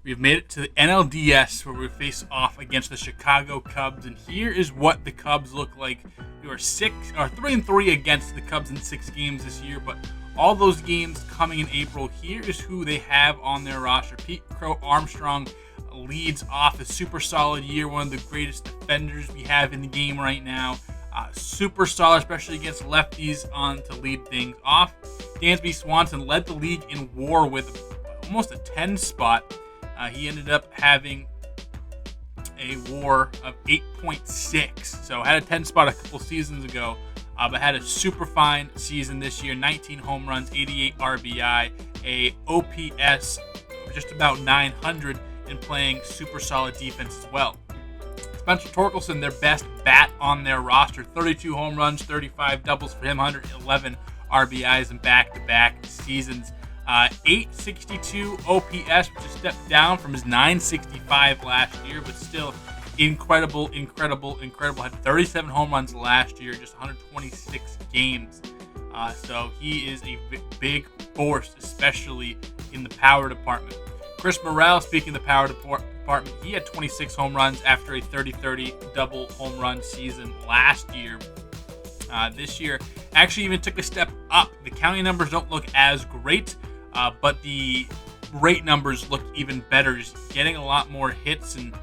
We've made it to the NLDS where we face off against the Chicago Cubs, and here is what the Cubs look like. We are 3-3 against the Cubs in 6 games this year, but all those games coming in April. Here is who they have on their roster. Pete Crow Armstrong leads off a super solid year, one of the greatest defenders we have in the game right now. Super solid, especially against lefties, on to lead things off. Dansby Swanson led the league in WAR with almost a 10 spot. He ended up having a WAR of 8.6, so had a 10 spot a couple seasons ago, but had a super fine season this year. 19 home runs, 88 RBI, a OPS of just about 900, and playing super solid defense as well. Spencer Torkelson, their best bat on their roster, 32 home runs, 35 doubles for him, 111 RBIs in back-to-back seasons. 862 OPS, which is a step down from his 965 last year, but still incredible. Had 37 home runs last year, just 126 games. So he is a big force, especially in the power department. Chris Morrell, speaking of the power department, he had 26 home runs after a 30-30 double home run season last year. This year actually even took a step up. The county numbers don't look as great, but the rate numbers look even better. Just getting a lot more hits and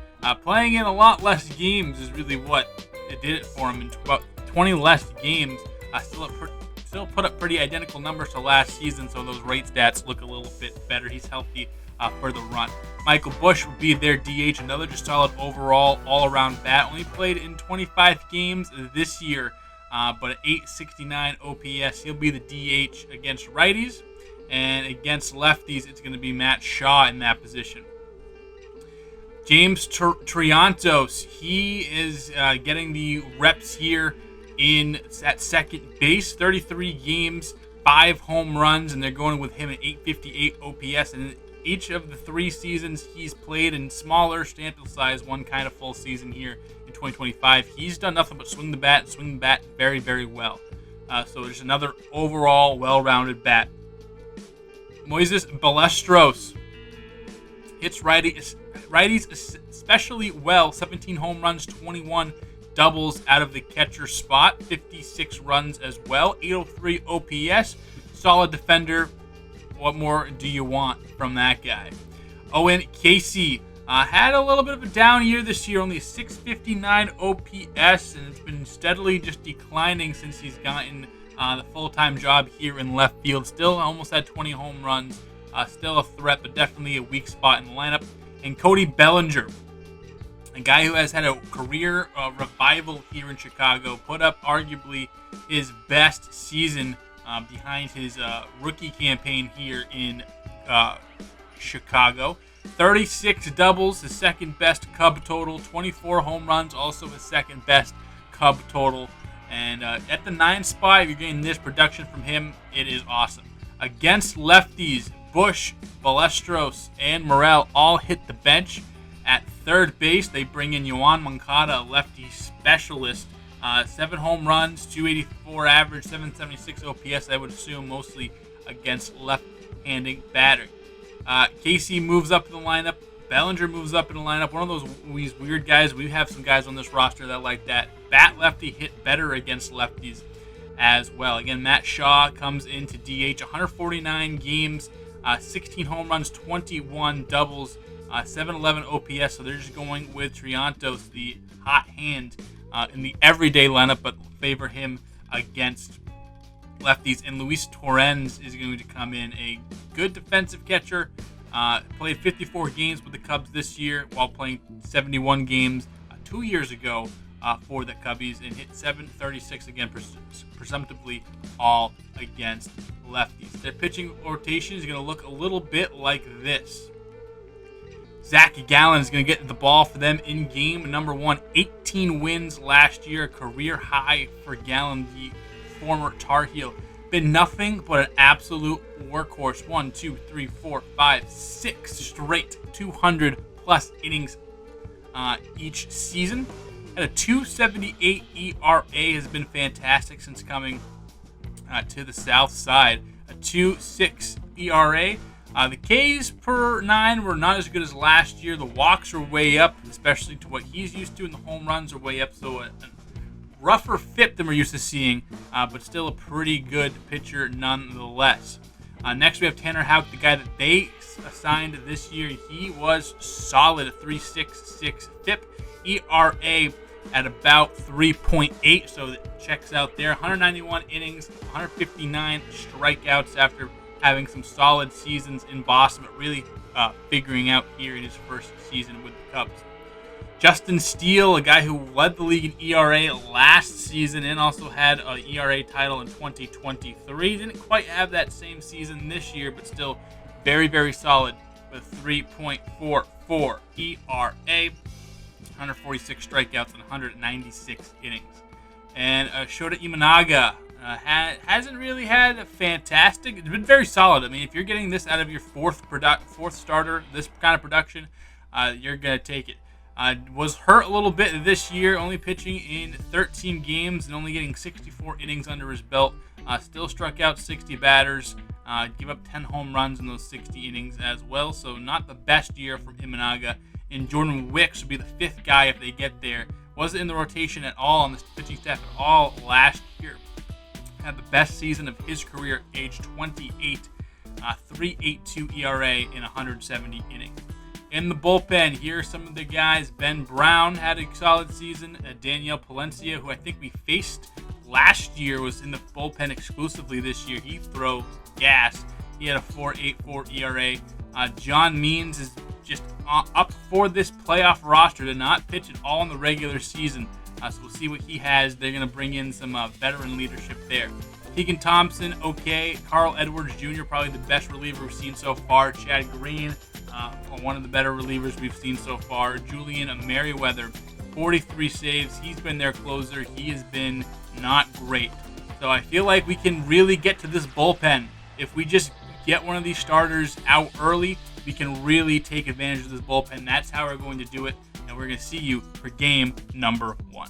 playing in a lot less games is really what it did it for him. In about 20 less games, still put up pretty identical numbers to last season, so those rate stats look a little bit better. He's healthy for the run. Michael Busch would be their DH, another just solid overall, all-around bat. Only played in 25 games this year, but at 869 OPS. He'll be the DH against righties, and against lefties, it's going to be Matt Shaw in that position. James Triantos, he is getting the reps here at second base. 33 games, 5 home runs, and they're going with him at 858 OPS. And each of the 3 seasons he's played in smaller sample size, one kind of full season here in 2025, he's done nothing but swing the bat very, very well. So there's another overall well-rounded bat. Moises Ballesteros hits righties especially well. 17 home runs, 21 doubles out of the catcher spot, 56 runs as well, 803 OPS, solid defender. What more do you want from that guy? Owen Casey had a little bit of a down year this year, only a 659 OPS, and it's been steadily just declining since he's gotten the full-time job here in left field. Still almost had 20 home runs, still a threat, but definitely a weak spot in the lineup. And Cody Bellinger, a guy who has had a career revival here in Chicago, put up arguably his best season behind his rookie campaign here in Chicago. 36 doubles, his second best Cub total. 24 home runs, also his second best Cub total. And at the 9 spot, if you're getting this production from him, it is awesome. Against lefties, Busch, Ballesteros, and Morrell all hit the bench. At third base, they bring in Yoan Moncada, a lefty specialist. 7 home runs, 284 average, 776 OPS, I would assume mostly against left-handed batter. Casey moves up in the lineup. Bellinger moves up in the lineup. One of these weird guys. We have some guys on this roster that like that. Bat lefty hit better against lefties as well. Again, Matt Shaw comes into DH. 149 games, 16 home runs, 21 doubles, 711 OPS. So they're just going with Triantos, the hot hand in the everyday lineup, but favor him against lefties. And Luis Torrens is going to come in, a good defensive catcher. Played 54 games with the Cubs this year while playing 71 games 2 years ago for the Cubbies, and hit .736 again, presumptively all against lefties. Their pitching rotation is going to look a little bit like this. Zach Gallen is going to get the ball for them in game number 1. 18 wins last year, a career high for Gallen, the former Tar Heel. Been nothing but an absolute workhorse. 1, 2, 3, 4, 5, 6 straight 200-plus innings each season. At a 2.78 ERA, has been fantastic since coming to the South Side. A 2.6 ERA The Ks per 9 were not as good as last year. The walks are way up, especially to what he's used to, and the home runs are way up. So a rougher FIP than we're used to seeing, but still a pretty good pitcher nonetheless. Next, we have Tanner Houck, the guy that they assigned this year. He was solid, a 3.66 FIP, ERA at about 3.8, so that checks out there. 191 innings, 159 strikeouts after having some solid seasons in Boston, but really figuring out here in his first season with the Cubs. Justin Steele, a guy who led the league in ERA last season and also had an ERA title in 2023. Didn't quite have that same season this year, but still very, very solid with 3.44 ERA, 146 strikeouts, and 196 innings. And Shota Imanaga hasn't really had a fantastic. It's been very solid. I mean, if you're getting this out of your fourth starter, this kind of production, you're gonna take it. Was hurt a little bit this year, only pitching in 13 games and only getting 64 innings under his belt. Still struck out 60 batters, give up 10 home runs in those 60 innings as well. So not the best year from Imanaga. And Jordan Wicks would be the fifth guy if they get there. Wasn't in the rotation at all on the pitching staff at all last year. Had the best season of his career at age 28, 3.82 ERA in 170 innings. In the bullpen, here are some of the guys. Ben Brown had a solid season. Daniel Palencia, who I think we faced last year, was in the bullpen exclusively this year. He throws gas. He had a 4.84 ERA. John Means is just up for this playoff roster. Did not pitch at all in the regular season. So we'll see what he has. They're going to bring in some veteran leadership there. Keegan Thompson, okay. Carl Edwards Jr., probably the best reliever we've seen so far. Chad Green, one of the better relievers we've seen so far. Julian Merriweather, 43 saves. He's been their closer. He has been not great. So I feel like we can really get to this bullpen. If we just get one of these starters out early, we can really take advantage of this bullpen. That's how we're going to do it. And we're going to see you for game number 1.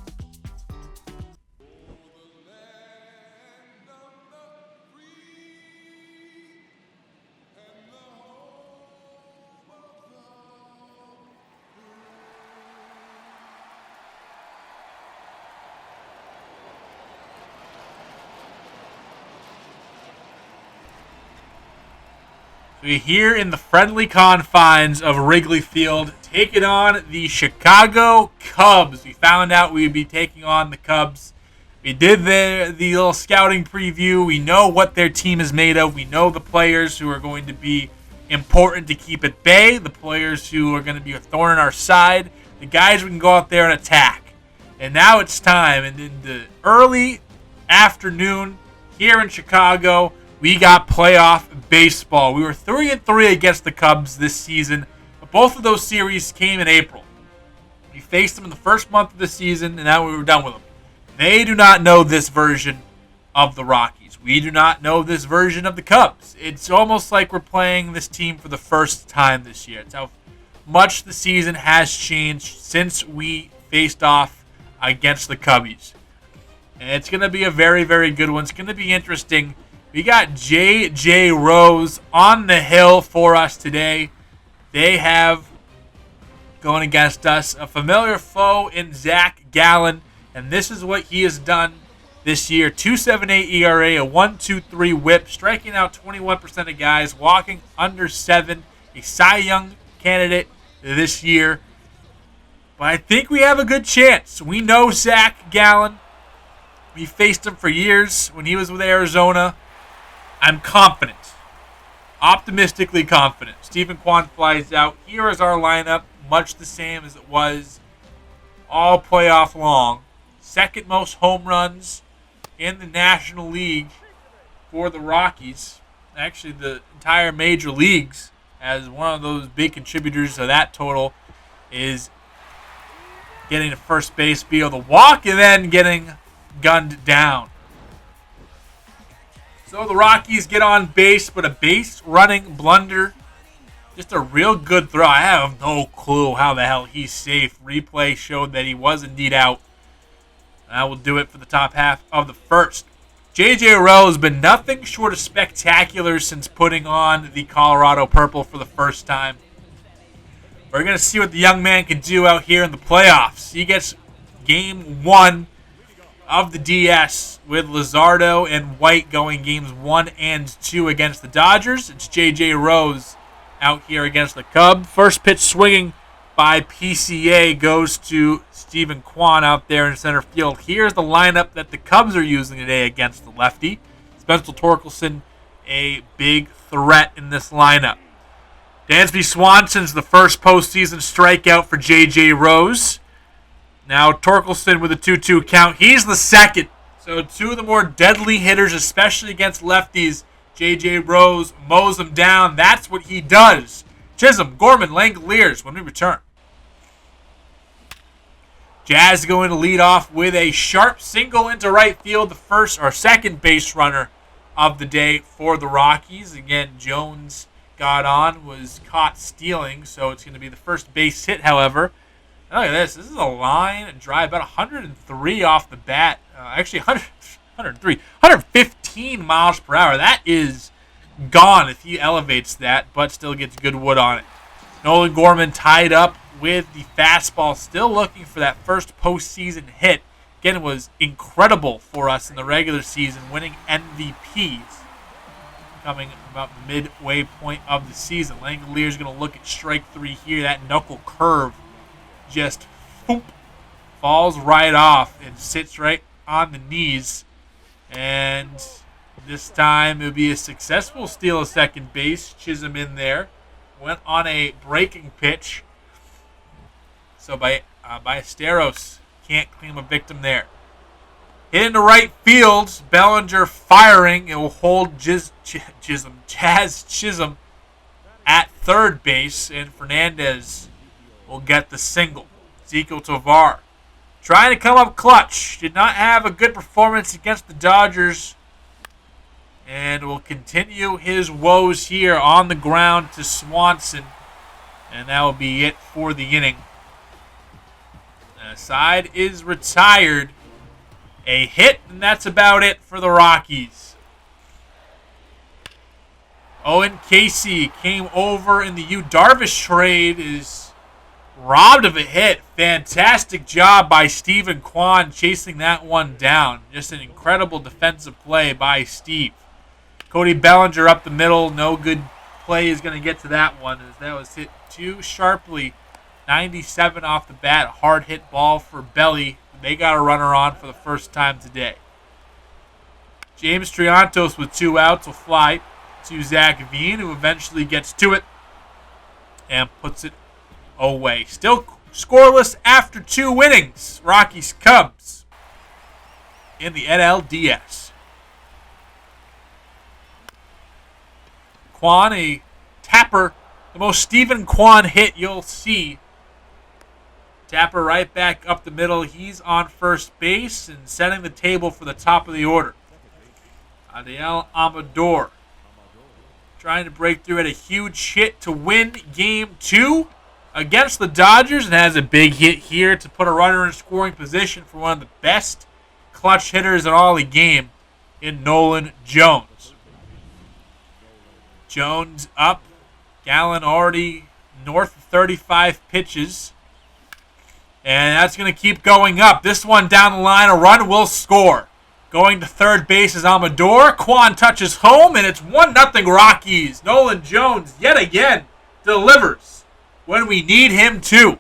We're here in the friendly confines of Wrigley Field, taking on the Chicago Cubs. We found out we would be taking on the Cubs. We did the little scouting preview. We know what their team is made of. We know the players who are going to be important to keep at bay, the players who are going to be a thorn in our side, the guys we can go out there and attack. And now it's time. And in the early afternoon here in Chicago, we got playoff baseball. We were 3-3 against the Cubs this season, but both of those series came in April. We faced them in the first month of the season, and now we were done with them. They do not know this version of the Rockies. We do not know this version of the Cubs. It's almost like we're playing this team for the first time this year. It's how much the season has changed since we faced off against the Cubbies. And it's going to be a very, very good one. It's going to be interesting. We got J.J. Rose on the hill for us today. They have, going against us, a familiar foe in Zach Gallen. And this is what he has done this year. 2.78 ERA, a 1.23 whip, striking out 21% of guys, walking under 7. A Cy Young candidate this year. But I think we have a good chance. We know Zach Gallen. We faced him for years when he was with Arizona. I'm confident. Optimistically confident. Stephen Kwan flies out. Here is our lineup, much the same as it was all playoff long. Second most home runs in the National League for the Rockies. Actually, the entire major leagues, as one of those big contributors to that total, is getting to first base, be able to walk, and then getting gunned down. So the Rockies get on base, but a base running blunder. Just a real good throw. I have no clue how the hell he's safe. Replay showed that he was indeed out. And I will do it for the top half of the first. J.J. Rowe has been nothing short of spectacular since putting on the Colorado purple for the first time. We're going to see what the young man can do out here in the playoffs. He gets game 1 of the DS with Luzardo and White going games 1 and 2 against the Dodgers. It's J.J. Rose out here against the Cubs. First pitch swinging by PCA goes to Stephen Kwan out there in center field. Here's the lineup that the Cubs are using today against the lefty. Spencer Torkelson, a big threat in this lineup. Dansby Swanson's the first postseason strikeout for J.J. Rose. Now Torkelson with a 2-2 count. He's the second. So two of the more deadly hitters, especially against lefties. J.J. Rose mows them down. That's what he does. Chisholm, Gorman, Langoliers when we return. Jazz going to lead off with a sharp single into right field. The first or second base runner of the day for the Rockies. Again, Jones got on, was caught stealing, so it's going to be the first base hit, however. Look at this. This is a line and drive, about 103 off the bat. Actually, 115 miles per hour. That is gone if he elevates that, but still gets good wood on it. Nolan Gorman tied up with the fastball, still looking for that first postseason hit. Again, it was incredible for us in the regular season, winning MVPs. Coming about the midway point of the season. Langolier's going to look at strike 3 here. That knuckle curve just falls right off and sits right on the knees. And this time it'll be a successful steal of second base. Chisholm in there. Went on a breaking pitch. So by Esteros, can't claim a victim there. Hit into right field. Bellinger firing. It will hold Jazz Chisholm at third base. And Fernandez will get the single. Ezekiel Tovar trying to come up clutch. Did not have a good performance against the Dodgers. And will continue his woes here on the ground to Swanson. And that will be it for the inning. The side is retired. A hit, and that's about it for the Rockies. Owen Casey came over in the Yu Darvish trade, is robbed of a hit. Fantastic job by Stephen Kwan chasing that one down. Just an incredible defensive play by Steve. Cody Bellinger up the middle. No good play is going to get to that one, as that was hit too sharply. 97 off the bat. Hard hit ball for Belly. They got a runner on for the first time today. James Triantos with 2 outs will fly to Zach Veen, who eventually gets to it and puts it away. Still scoreless after 2 innings. Rockies Cubs in the NLDS. Kwan, a tapper, the most Stephen Kwan hit you'll see. Tapper right back up the middle. He's on first base and setting the table for the top of the order. Adiel Amador trying to break through at a huge hit to win Game 2 against the Dodgers, and has a big hit here to put a runner in scoring position for one of the best clutch hitters in all the game in Nolan Jones. Jones up. Gallen already north of 35 pitches. And that's going to keep going up. This one down the line, a run will score. Going to third base is Amador. Kwan touches home, and it's 1-0 Rockies. Nolan Jones, yet again, delivers when we need him to.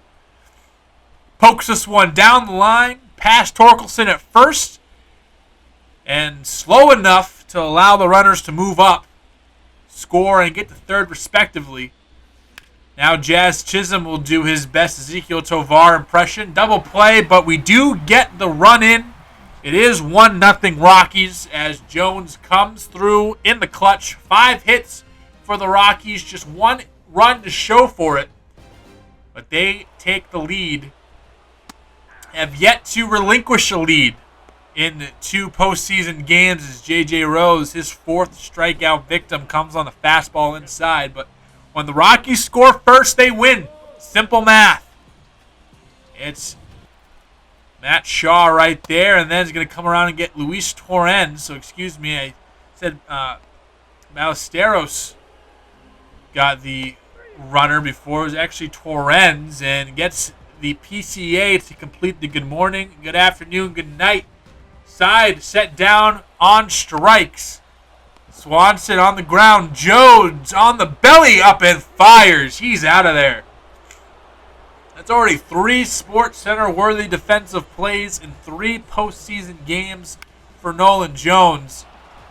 Pokes this one down the line, past Torkelson at first, and slow enough to allow the runners to move up, score, and get to third respectively. Now Jazz Chisholm will do his best Ezekiel Tovar impression. Double play, but we do get the run in. It is 1-0 Rockies as Jones comes through in the clutch. 5 hits for the Rockies, just 1 run to show for it. But they take the lead. Have yet to relinquish a lead in 2 postseason games as J.J. Rose, his 4th strikeout victim, comes on the fastball inside. But when the Rockies score first, they win. Simple math. It's Matt Shaw right there, and then he's going to come around and get Luis Torrens. So, excuse me, I said Ballesteros got the runner before. It was actually Torrens, and gets the PCA to complete the good morning, good afternoon, good night. Side set down on strikes. Swanson on the ground. Jones on the belly, up and fires. He's out of there. That's already 3 SportsCenter-worthy defensive plays in 3 postseason games for Nolan Jones.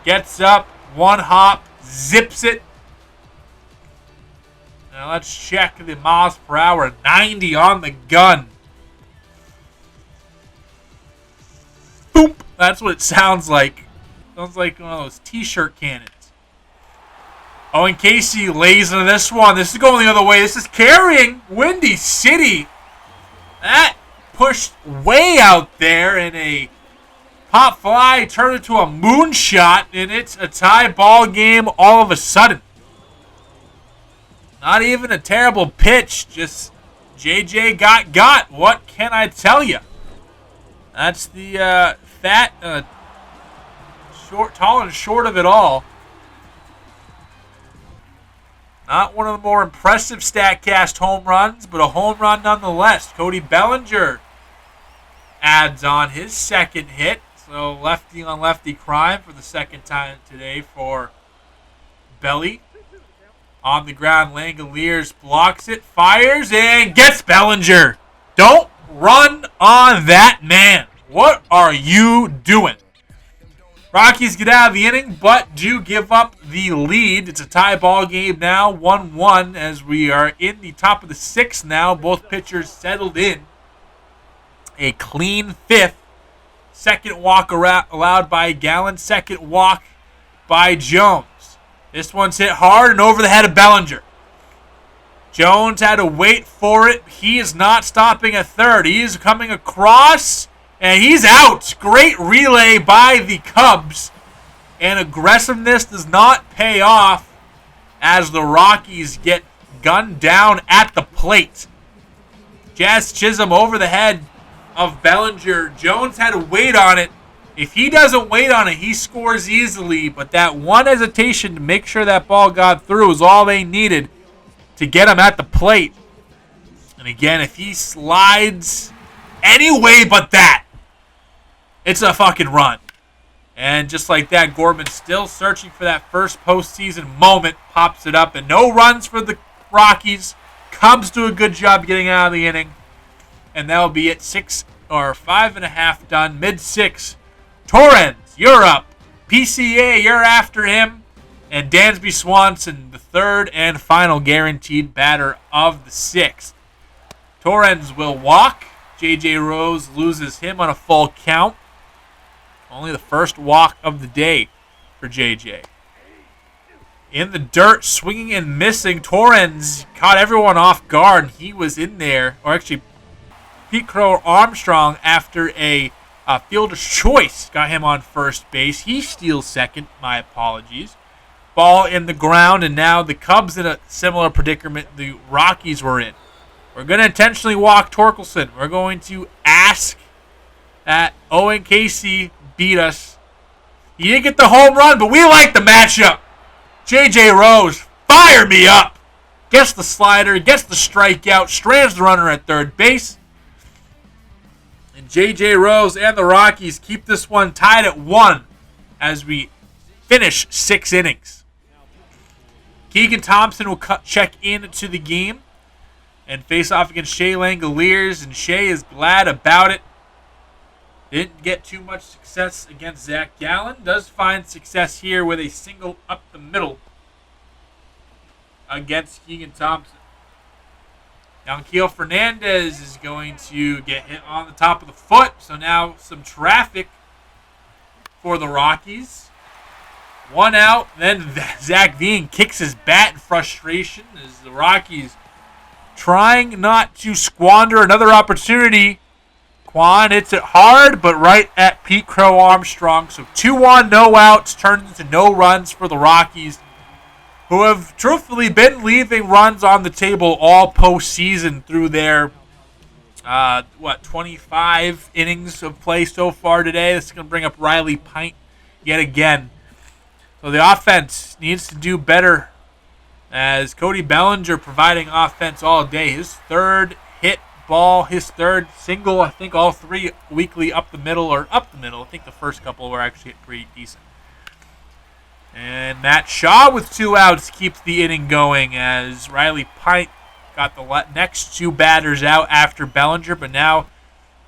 Gets up, 1 hop, zips it. Now let's check the miles per hour. 90 on the gun. Boop. That's what it sounds like. Sounds like one of those t-shirt cannons. Owen Casey lays into this one. This is going the other way. This is carrying Windy City. That pushed way out there in a pop fly, turned into a moonshot, and it's a tie ball game all of a sudden. Not even a terrible pitch. Just JJ got. What can I tell you? That's the fat, short, tall and short of it all. Not one of the more impressive StatCast home runs, but a home run nonetheless. Cody Bellinger adds on his second hit. So lefty on lefty crime for the second time today for Belly. On the ground, Langoliers blocks it, fires, and gets Bellinger. Don't run on that man. What are you doing? Rockies get out of the inning, but do give up the lead. It's a tie ball game now, 1-1, as we are in the top of the 6th now. Both pitchers settled in. A clean 5th. Second walk allowed by Gallen. Second walk by Jones. This one's hit hard and over the head of Bellinger. Jones had to wait for it. He is not stopping at third. He is coming across. And he's out. Great relay by the Cubs. And aggressiveness does not pay off as the Rockies get gunned down at the plate. Jazz Chisholm over the head of Bellinger. Jones had to wait on it. If he doesn't wait on it, he scores easily. But that one hesitation to make sure that ball got through is all they needed to get him at the plate. And again, if he slides any way but that, it's a fucking run. And just like that, Gorman still searching for that first postseason moment. Pops it up, and no runs for the Rockies. Cubs do a good job getting out of the inning. And that'll be it. 6 or 5.5 done. Mid-6. Torrens, you're up. PCA, you're after him. And Dansby Swanson, the third and final guaranteed batter of the 6th. Torrens will walk. J.J. Rose loses him on a full count. Only the first walk of the day for JJ. In the dirt, swinging and missing. Torrens caught everyone off guard. He was in there, or actually, Pete Crow Armstrong, after a fielder's choice, got him on first base. He steals second. My apologies. Ball in the ground, and now the Cubs in a similar predicament the Rockies were in. We're going to intentionally walk Torkelson. We're going to ask that Owen Casey beat us. He didn't get the home run, but we like the matchup. J.J. Rose, fire me up. Gets the slider, gets the strikeout, strands the runner at third base. And J.J. Rose and the Rockies keep this one tied at 1 as we finish 6 innings. Keegan Thompson will check into the game and face off against Shea Langoliers, and Shea is glad about it. Didn't get too much success against Zach Gallen. Does find success here with a single up the middle against Keegan Thompson. Yanquiel Fernandez is going to get hit on the top of the foot. So now some traffic for the Rockies. 1 out. Then Zach Veen kicks his bat in frustration as the Rockies trying not to squander another opportunity. Quan hits it hard, but right at Pete Crow Armstrong. So 2-1, no outs, turns into no runs for the Rockies, who have truthfully been leaving runs on the table all postseason through their 25 innings of play so far today. This is going to bring up Riley Pint yet again. So the offense needs to do better as Cody Bellinger providing offense all day. His third hit ball, his third single, I think all three weekly up the middle. I think the first couple were actually pretty decent. And Matt Shaw with 2 outs keeps the inning going as Riley Pint got the next 2 batters out after Bellinger, but now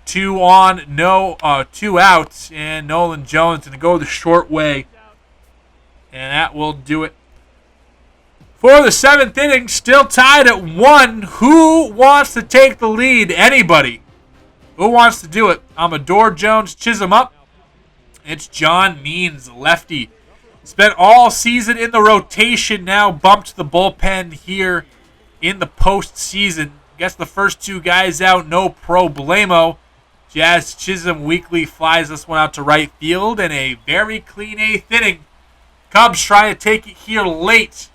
2 outs, and Nolan Jones going to go the short way. And that will do it for the 7th inning. Still tied at 1. Who wants to take the lead? Anybody? Who wants to do it? Amador Jones, Chisholm up. It's John Means, lefty. Spent all season in the rotation, now bumped to the bullpen here in the postseason. Gets the first 2 guys out, no problemo. Jazz Chisholm weekly flies this one out to right field, and a very clean 8th inning. Cubs trying to take it here late.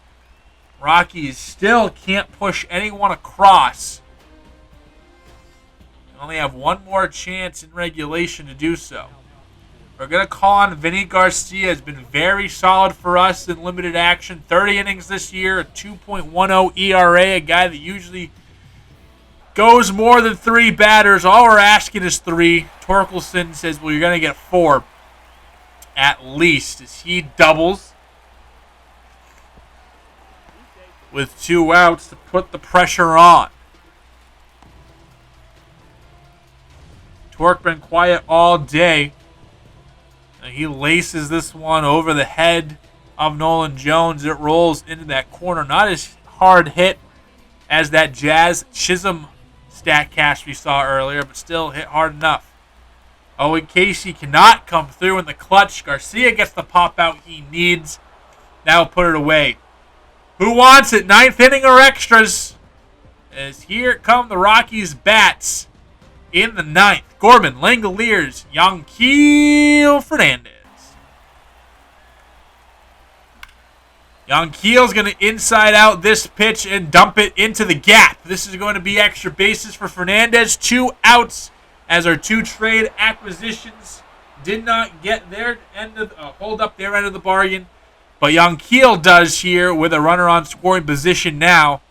Rockies still can't push anyone across. They only have one more chance in regulation to do so. We're going to call on Vinny Garcia. Has been very solid for us in limited action. 30 innings this year, a 2.10 ERA, a guy that usually goes more than 3 batters. All we're asking is 3. Torkelson says, well, you're going to get 4 at least as he doubles with 2 outs to put the pressure on. Torque been quiet all day. He laces this one over the head of Nolan Jones. It rolls into that corner. Not as hard hit as that Jazz Chisholm StatCast we saw earlier, but still hit hard enough. Owen Casey cannot come through in the clutch. Garcia gets the pop out he needs. Now put it away. Who wants it? 9th inning or extras? As here come the Rockies bats in the 9th. Gorman, Langoliers, Yanquiel Fernandez. Yanquiel's going to inside out this pitch and dump it into the gap. This is going to be extra bases for Fernandez. 2 outs as our 2 trade acquisitions did not get their end of hold up their end of the bargain. But Yanquiel does here with a runner on scoring position now.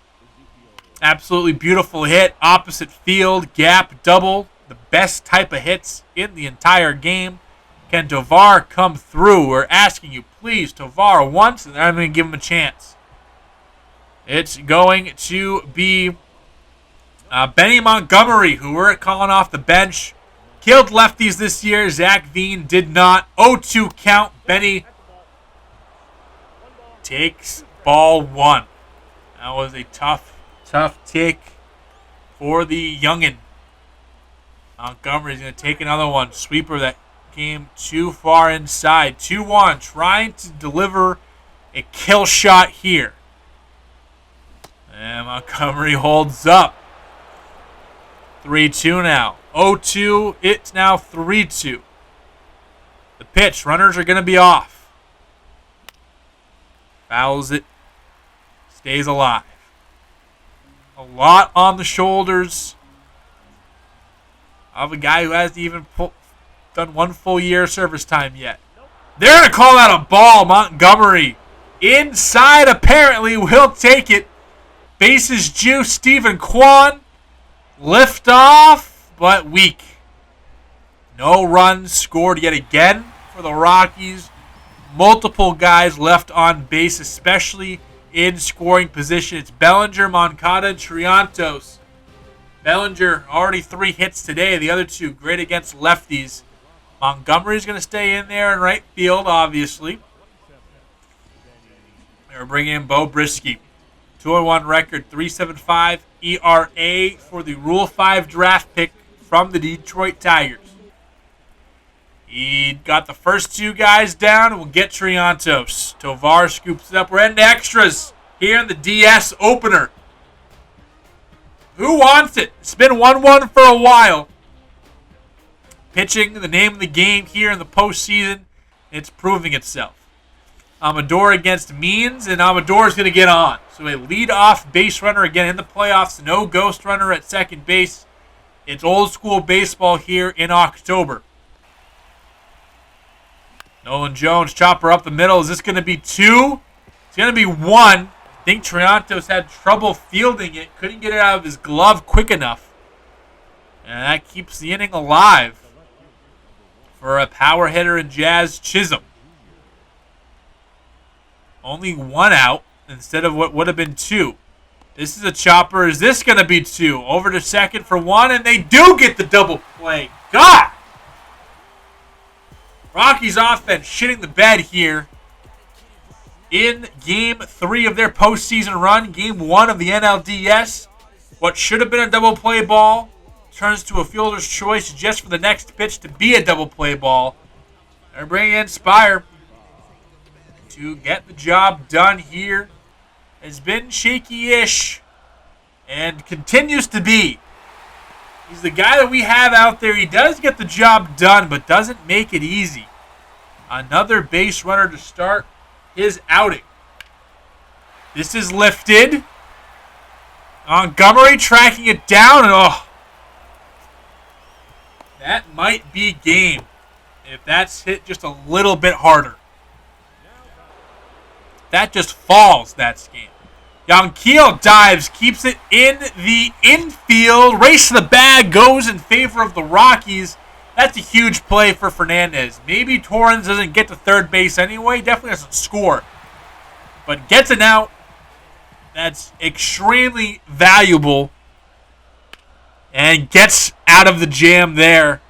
Absolutely beautiful hit. Opposite field, gap, double. The best type of hits in the entire game. Can Tovar come through? We're asking you, please, Tovar once, and I'm going to give him a chance. It's going to be Benny Montgomery, who we're calling off the bench. Killed lefties this year. Zach Veen did not. 0-2 count. Benny takes ball 1. That was a tough take for the youngin. Montgomery's going to take another one. Sweeper that came too far inside. 2-1. Trying to deliver a kill shot here. And Montgomery holds up. 3-2 now. 0-2. It's now 3-2. The pitch. Runners are going to be off. Fouls it. Stays alive. A lot on the shoulders of a guy who hasn't even done 1 full year of service time yet. They're going to call out a ball. Montgomery inside apparently will take it. Bases juice. Stephen Kwan. Lift off, but weak. No runs scored yet again for the Rockies. Multiple guys left on base, especially in scoring position. It's Bellinger, Moncada, and Triantos. Bellinger, already 3 hits today. The other 2 great against lefties. Montgomery's going to stay in there in right field, obviously. They're bringing in Bo Brisky. 2-1 record, 3.75 ERA for the Rule 5 draft pick from the Detroit Tigers. He got the first 2 guys down and will get Triantos. Tovar scoops it up. We're into extras here in the DS opener. Who wants it? It's been 1-1 for a while. Pitching, the name of the game here in the postseason. It's proving itself. Amador against Means, and Amador is going to get on. So a lead-off base runner again in the playoffs. No ghost runner at second base. It's old school baseball here in October. Nolan Jones, chopper up the middle. Is this going to be 2? It's going to be 1. I think Triantos had trouble fielding it. Couldn't get it out of his glove quick enough. And that keeps the inning alive for a power hitter in Jazz Chisholm. Only 1 out instead of what would have been 2. This is a chopper. Is this going to be 2? Over to second for 1, and they do get the double play. God! Rockies offense shitting the bed here in Game 3 of their postseason run. Game 1 of the NLDS. What should have been a double play ball turns to a fielder's choice just for the next pitch to be a double play ball. They're bringing in Spire to get the job done here. Has been shaky-ish and continues to be. He's the guy that we have out there. He does get the job done, but doesn't make it easy. Another base runner to start his outing. This is lifted. Montgomery tracking it down, and that might be game if that's hit just a little bit harder. That just falls, that's game. Yanquiel dives, keeps it in the infield. Race to the bag goes in favor of the Rockies. That's a huge play for Fernandez. Maybe Torrens doesn't get to third base anyway. Definitely doesn't score. But gets an out. That's extremely valuable. And gets out of the jam there.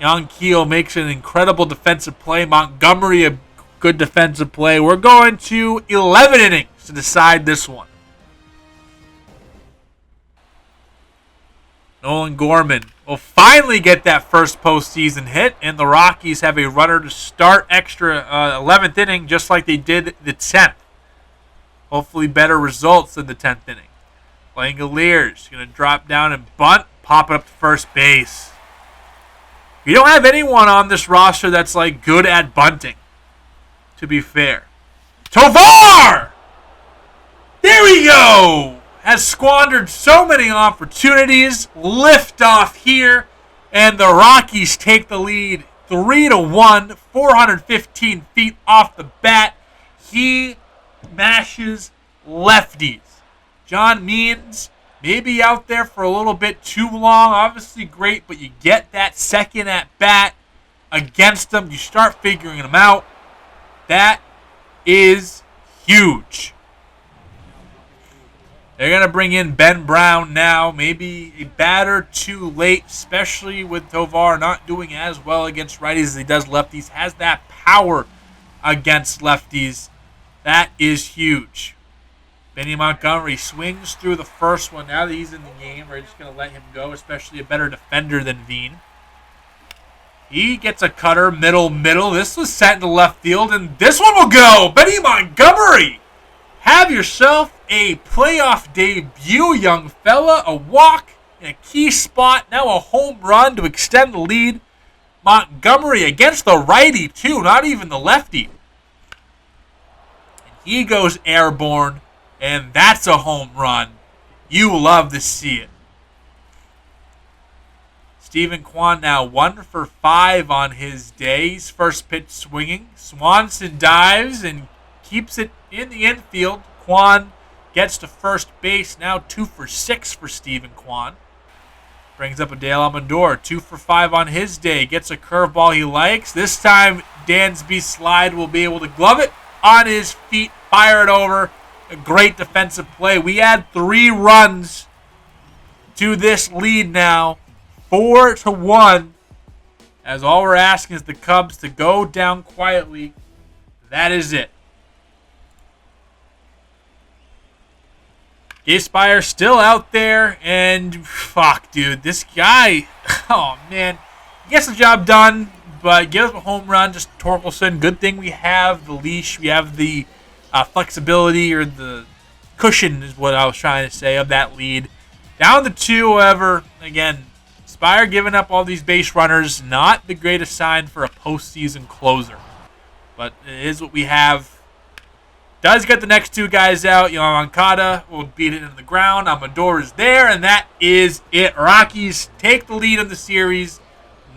Yanquiel makes an incredible defensive play. Montgomery, a good defensive play. We're going to 11 innings to decide this one. Nolan Gorman will finally get that first postseason hit, and the Rockies have a runner to start extra 11th inning just like they did the 10th. Hopefully better results than the 10th inning. Langoliers going to drop down and bunt, pop it up to first base. We don't have anyone on this roster that's like good at bunting, to be fair. Tovar! There we go! Has squandered so many opportunities. Lift off here, and the Rockies take the lead 3-1, 415 feet off the bat. He mashes lefties. John Means maybe out there for a little bit too long. Obviously great, but you get that second at bat against them. You start figuring them out. That is huge. They're going to bring in Ben Brown now. Maybe a batter too late, especially with Tovar not doing as well against righties as he does lefties. Has that power against lefties. That is huge. Benny Montgomery swings through the first one. Now that he's in the game, we're just going to let him go, especially a better defender than Veen. He gets a cutter, middle. This was sent into left field, and this one will go. Benny Montgomery! Have yourself a playoff debut, young fella. A walk in a key spot. Now a home run to extend the lead. Montgomery against the righty, too. Not even the lefty. And he goes airborne, and that's a home run. You love to see it. Stephen Kwan now 1 for 5 on his day. He's first pitch swinging. Swanson dives and keeps it in the infield. Kwan gets to first base. Now 2 for 6 for Stephen Kwan. Brings up a Dale Almondor. 2 for 5 on his day. Gets a curveball he likes. This time Dansby Slide will be able to glove it on his feet. Fire it over. A great defensive play. We add 3 runs to this lead now. 4-1. As all we're asking is the Cubs to go down quietly. That is it. Gabe Spire still out there, and fuck, dude, this guy, oh man, he gets the job done, but gives up a home run. Just Torkelson. Good thing we have the leash, we have the flexibility or the cushion, is what I was trying to say, of that lead. Down to 2, however, again, Spire giving up all these base runners, not the greatest sign for a postseason closer, but it is what we have. Does get the next two guys out. Moncada will beat it into the ground. Amador is there, and that is it. Rockies take the lead in the series,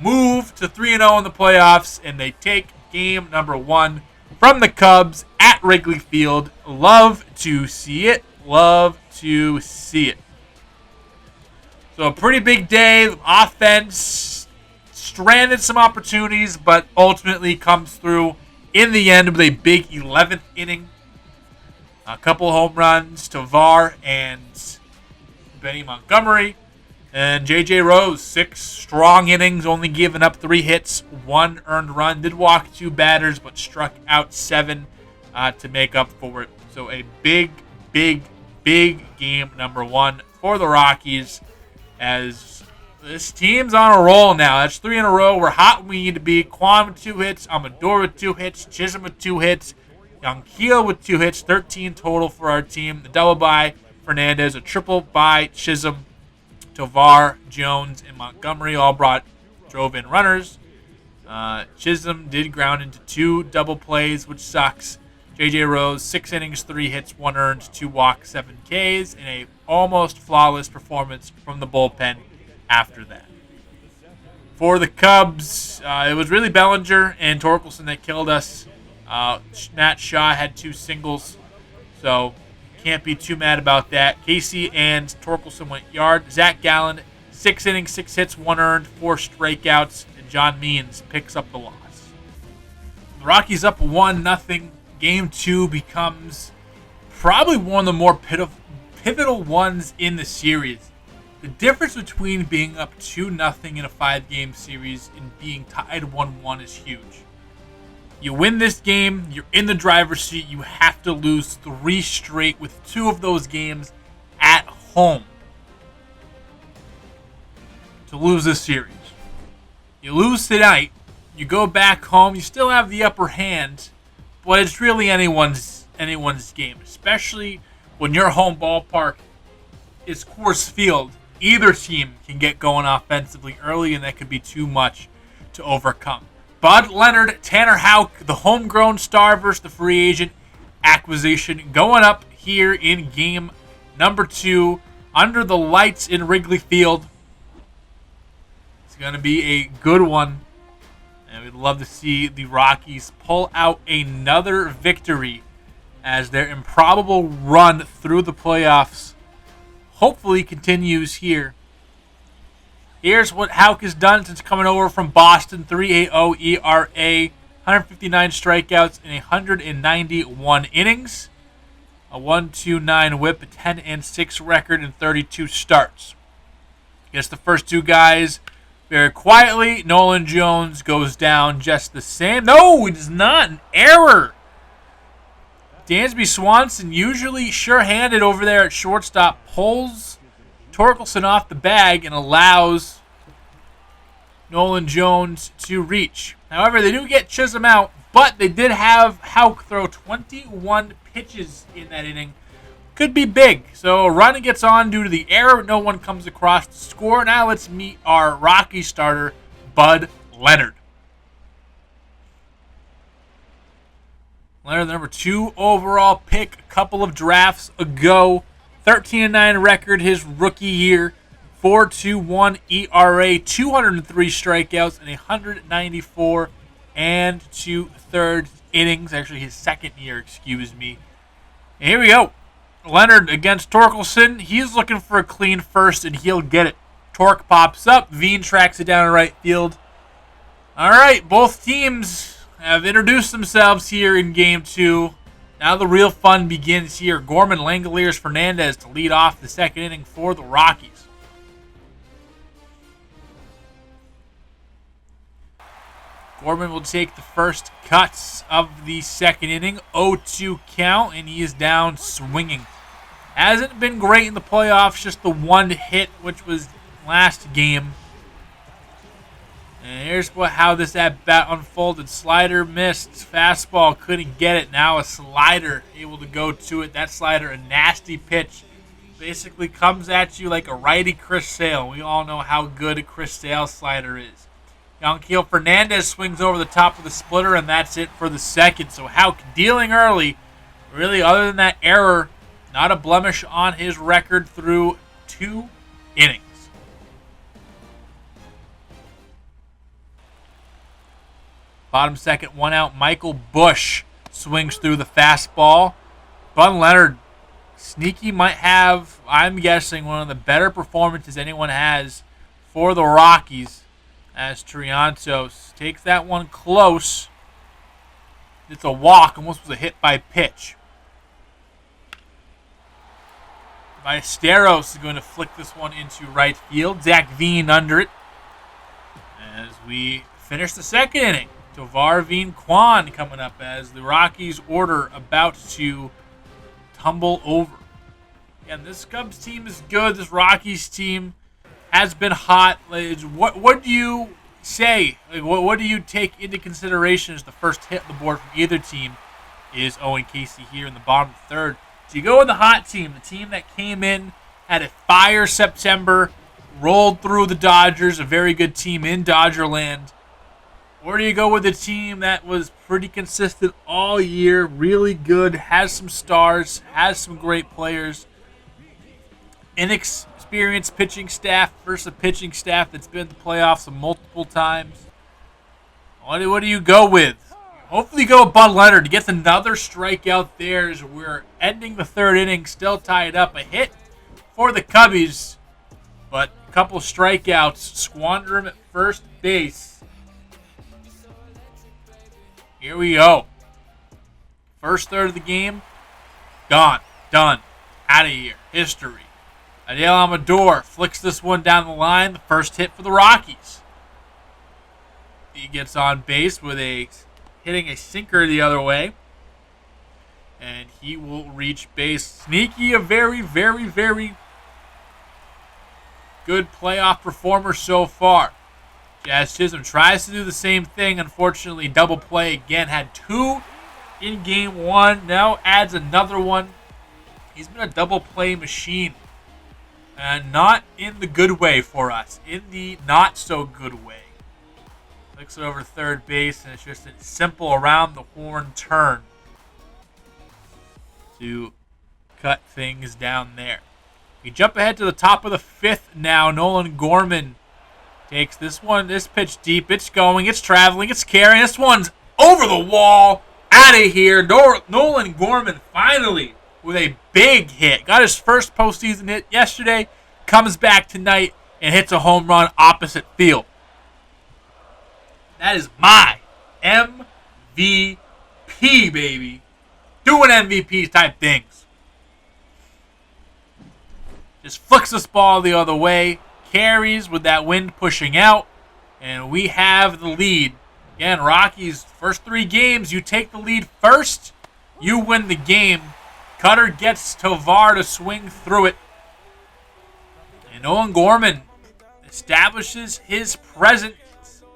move to 3-0 in the playoffs, and they take game number 1 from the Cubs at Wrigley Field. Love to see it. Love to see it. So a pretty big day. Offense stranded some opportunities, but ultimately comes through in the end with a big 11th inning. A couple home runs to Var and Benny Montgomery. And J.J. Rose, 6 strong innings, only giving up 3 hits, 1 earned run. Did walk 2 batters, but struck out 7 to make up for it. So a big, big, big game number 1 for the Rockies, as this team's on a roll now. That's 3 in a row. We're hot when we need to be. Kwan with 2 hits, Amador with 2 hits, Chisholm with 2 hits, Yanquiel with 2 hits, 13 total for our team. The double by Fernandez, a triple by Chisholm. Tovar, Jones, and Montgomery all drove in runners. Chisholm did ground into 2 double plays, which sucks. J.J. Rose, 6 innings, 3 hits, 1 earned, 2 walks, 7 Ks, and a almost flawless performance from the bullpen after that. For the Cubs, it was really Bellinger and Torkelson that killed us. Matt Shaw had 2 singles, so can't be too mad about that. Casey and Torkelson went yard. Zach Gallen, 6 innings, 6 hits, 1 earned, 4 strikeouts, and John Means picks up the loss. The Rockies up 1-0. Game 2 becomes probably one of the more pivotal ones in the series. The difference between being up 2-0 in a 5-game series and being tied 1-1 is huge. You win this game, you're in the driver's seat. You have to lose 3 straight, with 2 of those games at home to lose this series. You lose tonight, you go back home, you still have the upper hand, but it's really anyone's game, especially when your home ballpark is Coors Field. Either team can get going offensively early, and that could be too much to overcome. Bud Leonard, Tanner Houck, the homegrown star versus the free agent acquisition, going up here in game number 2 under the lights in Wrigley Field. It's going to be a good one, and we'd love to see the Rockies pull out another victory as their improbable run through the playoffs hopefully continues here. Here's what Houck has done since coming over from Boston. 3.80 ERA, 159 strikeouts in 191 innings. A 1.29 whip, a 10-6 record in 32 starts. Against the first 2 guys, very quietly, Nolan Jones goes down just the same. No, it is not. An error. Dansby Swanson, usually sure-handed over there at shortstop, pulls Torkelson off the bag and allows Nolan Jones to reach. However, they do get Chisholm out, but they did have Houck throw 21 pitches in that inning. Could be big. So a run gets on due to the error. No one comes across to score. Now let's meet our Rocky starter, Bud Leonard. Leonard, the number 2 overall pick a couple of drafts ago. 13-9 record his rookie year. 4.21 ERA, 203 strikeouts, and 194 and 2/3 innings. Actually, his second year, excuse me. And here we go. Leonard against Torkelson. He's looking for a clean first, and he'll get it. Torque pops up. Veen tracks it down in right field. All right, both teams have introduced themselves here in Game 2. Now the real fun begins here. Gorman, Langoliers, Fernandez to lead off the second inning for the Rockies. Gorman will take the first cuts of the second inning. 0-2 count, and he is down swinging. Hasn't been great in the playoffs, just the 1 hit, which was last game. And here's how this at-bat unfolded. Slider missed. Fastball couldn't get it. Now a slider able to go to it. That slider, a nasty pitch. Basically comes at you like a righty Chris Sale. We all know how good a Chris Sale slider is. Yanquiel Fernandez swings over the top of the splitter, and that's it for the second. So Houck dealing early Really, other than that error, not a blemish on his record through 2 innings. Bottom second, 1 out. Michael Busch swings through the fastball. Bud Leonard, sneaky, might have, I'm guessing, one of the better performances anyone has for the Rockies, as Triantos takes that one close. It's a walk, almost was a hit by pitch. Ballesteros is going to flick this one into right field. Zach Veen under it. As we finish the second inning, Tovar Veen Kwan coming up as the Rockies order about to tumble over. And this Cubs team is good. This Rockies team has been hot. What do you say? What do you take into consideration as the first hit on the board from either team is Owen Casey here in the bottom of the third? Do you go with the hot team, the team that came in, had a fire September, rolled through the Dodgers, a very good team in Dodgerland? Or do you go with a team that was pretty consistent all year, really good, has some stars, has some great players, inexperienced pitching staff versus a pitching staff that's been in the playoffs multiple times? What do you go with? Hopefully you go with Bud Leonard. He gets another strikeout there as we're ending the third inning, still tied up. A hit for the Cubbies, but a couple strikeouts, squander him at first base. Here we go. First third of the game, gone, done, out of here, history. Adele Amador flicks this one down the line, the first hit for the Rockies. He gets on base with hitting a sinker the other way. And he will reach base. Sneaky, a very, very, very good playoff performer so far. Jazz Chisholm tries to do the same thing. Unfortunately, double play again. Had 2 in game 1. Now adds another one. He's been a double play machine. And not in the good way for us. In the not so good way. Flicks it over third base, and it's just a simple around the horn turn to cut things down there. We jump ahead to the top of the 5th now. Nolan Gorman takes this pitch deep. It's going, it's traveling, it's carrying. This one's over the wall, out of here. Nolan Gorman finally with a big hit. Got his first postseason hit yesterday, comes back tonight, and hits a home run opposite field. That is my MVP, baby. Doing MVP type things. Just flicks this ball the other way. Carries with that wind pushing out. And we have the lead. Again, Rockies, first 3 games, you take the lead first, you win the game. Cutter gets Tovar to swing through it. And Nolan Gorman establishes his presence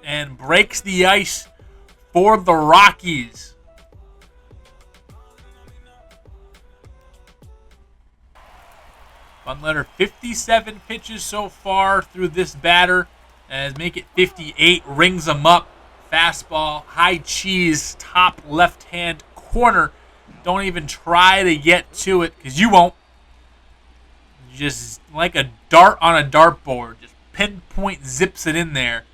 and breaks the ice for the Rockies. Bud Leonard, 57 pitches so far through this batter, as make it 58, rings them up. Fastball, high cheese, top left-hand corner. Don't even try to get to it, because you won't. Just like a dart on a dartboard. Just pinpoint zips it in there.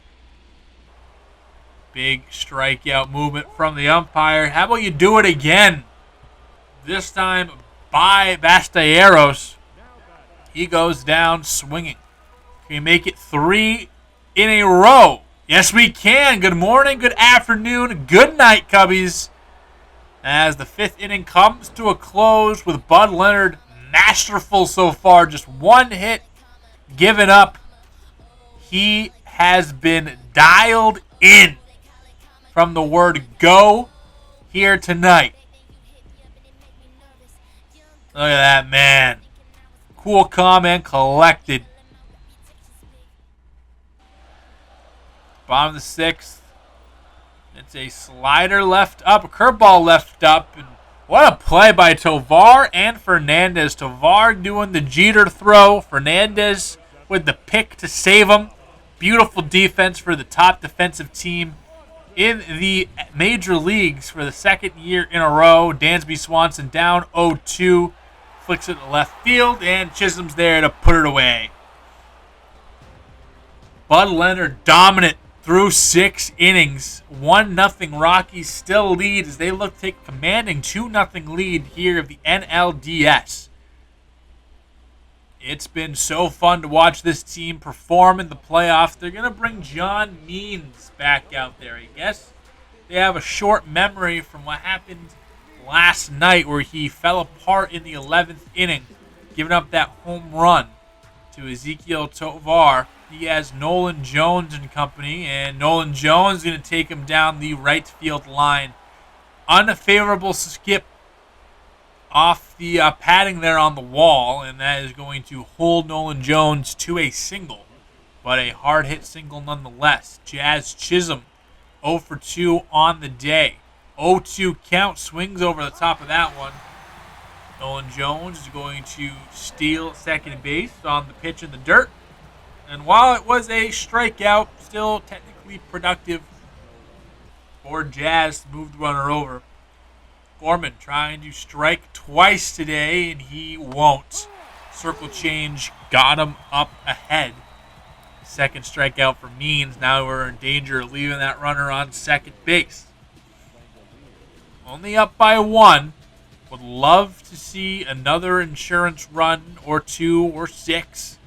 Big strikeout movement from the umpire. How about you do it again? This time by Ballesteros. He goes down swinging. Can we make it 3 in a row? Yes, we can. Good morning, good afternoon, good night, Cubbies. As the 5th inning comes to a close with Bud Leonard masterful so far. Just 1 hit given up. He has been dialed in from the word go here tonight. Look at that, man. Cool, calm, and collected. Bottom of the 6th. It's a slider left up, a curveball left up. And what a play by Tovar and Fernandez. Tovar doing the Jeter throw. Fernandez with the pick to save him. Beautiful defense for the top defensive team in the major leagues for the second year in a row. Dansby Swanson down 0-2. Flicks it to left field, and Chisholm's there to put it away. Bud Leonard dominant through 6 innings. 1-0 Rockies still lead as they look to take a commanding 2-0 lead here of the NLDS. It's been so fun to watch this team perform in the playoffs. They're going to bring John Means back out there. I guess they have a short memory from what happened last night where he fell apart in the 11th inning, giving up that home run to Ezekiel Tovar. He has Nolan Jones and company, and Nolan Jones is going to take him down the right field line. Unfavorable skip off the padding there on the wall, and that is going to hold Nolan Jones to a single, but a hard-hit single nonetheless. Jazz Chisholm 0 for 2 on the day. 0-2 count, swings over the top of that one. Nolan Jones is going to steal second base on the pitch in the dirt. And while it was a strikeout, still technically productive for Jazz to move the runner over. Gorman trying to strike twice today, and he won't. Circle change got him up ahead. Second strikeout for Means. Now we're in danger of leaving that runner on second base. Only up by 1. Would love to see another insurance run or 2 or 6.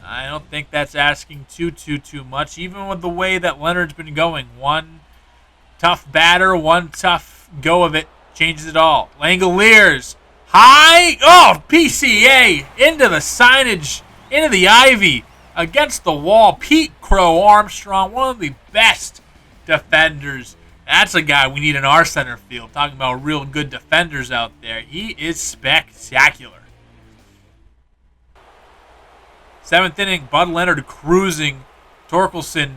I don't think that's asking too much, even with the way that Leonard's been going. One tough batter, one tough go of it changes it all. Langoliers, high, PCA, into the signage, into the ivy, against the wall. Pete Crow Armstrong, one of the best defenders. That's a guy we need in our center field. Talking about real good defenders out there. He is spectacular. 7th inning, Bud Leonard cruising. Torkelson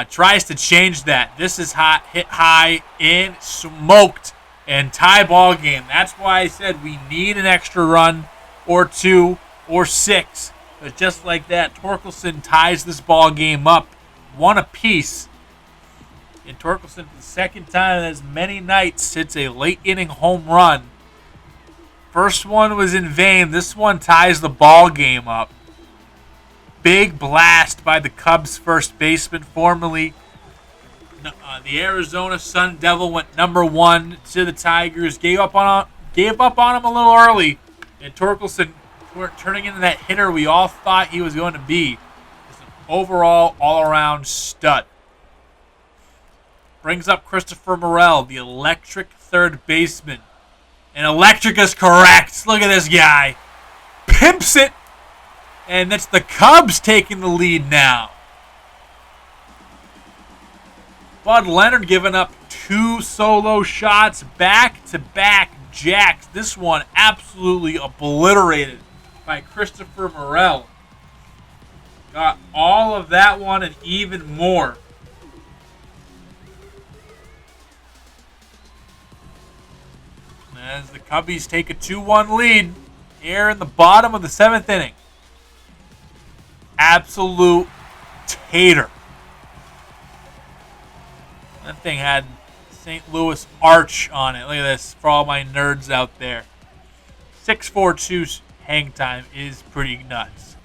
tries to change that. This is hot, hit high, in, smoked, and tie ball game. That's why I said we need an extra run or 2 or 6. But just like that, Torkelson ties this ball game up, 1 apiece. And Torkelson, for the second time in as many nights, hits a late inning home run. First one was in vain. This one ties the ball game up. Big blast by the Cubs first baseman, formerly the Arizona Sun Devil, went number 1 to the Tigers. Gave up on him a little early, and Torkelson turning into that hitter we all thought he was going to be. Just an overall, all-around stud. Brings up Christopher Morel, the electric third baseman. And electric is correct. Look at this guy. Pimps it. And that's the Cubs taking the lead now. Bud Leonard giving up 2 solo shots, back-to-back jacks. This one absolutely obliterated by Christopher Morel. Got all of that one and even more. As the Cubbies take a 2-1 lead here in the bottom of the 7th inning. Absolute tater. That thing had St. Louis arch on it. Look at this for all my nerds out there. 6-4-2 hang time is pretty nuts.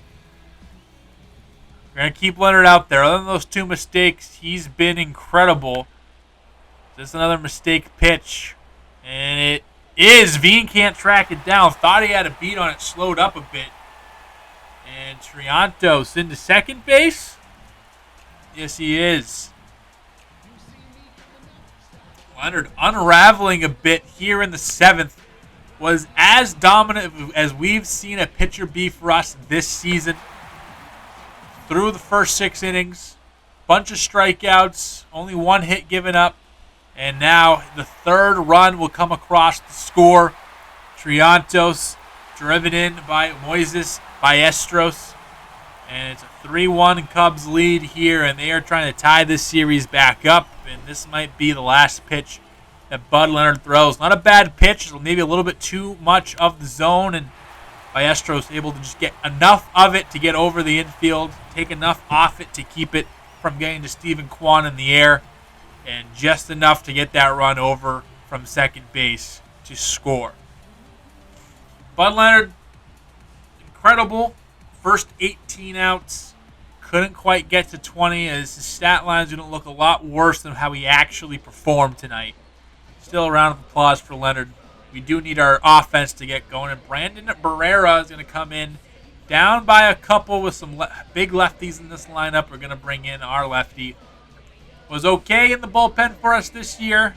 We're going to keep Leonard out there. Other than those 2 mistakes, he's been incredible. Just another mistake pitch. And it is. Veen can't track it down. Thought he had a beat on it. Slowed up a bit. And Triantos into second base? Yes, he is. Leonard unraveling a bit here in the 7th. Was as dominant as we've seen a pitcher be for us this season. Through the first 6 innings. Bunch of strikeouts. Only 1 hit given up. And now the 3rd run will come across the score. Triantos driven in by Moises Ballesteros. And it's a 3-1 Cubs lead here, and they are trying to tie this series back up. And this might be the last pitch that Bud Leonard throws. Not a bad pitch, maybe a little bit too much of the zone, and Ballesteros able to just get enough of it to get over the infield, take enough off it to keep it from getting to Stephen Kwan in the air. and just enough to get that run over from second base to score. Bud Leonard, incredible. First 18 outs, couldn't quite get to 20, as his stat line is going to look a lot worse than how he actually performed tonight. Still a round of applause for Leonard. We do need our offense to get going, and Brandon Barrera is going to come in down by a couple with some big lefties in this lineup. We're going to bring in our lefty. Was okay in the bullpen for us this year.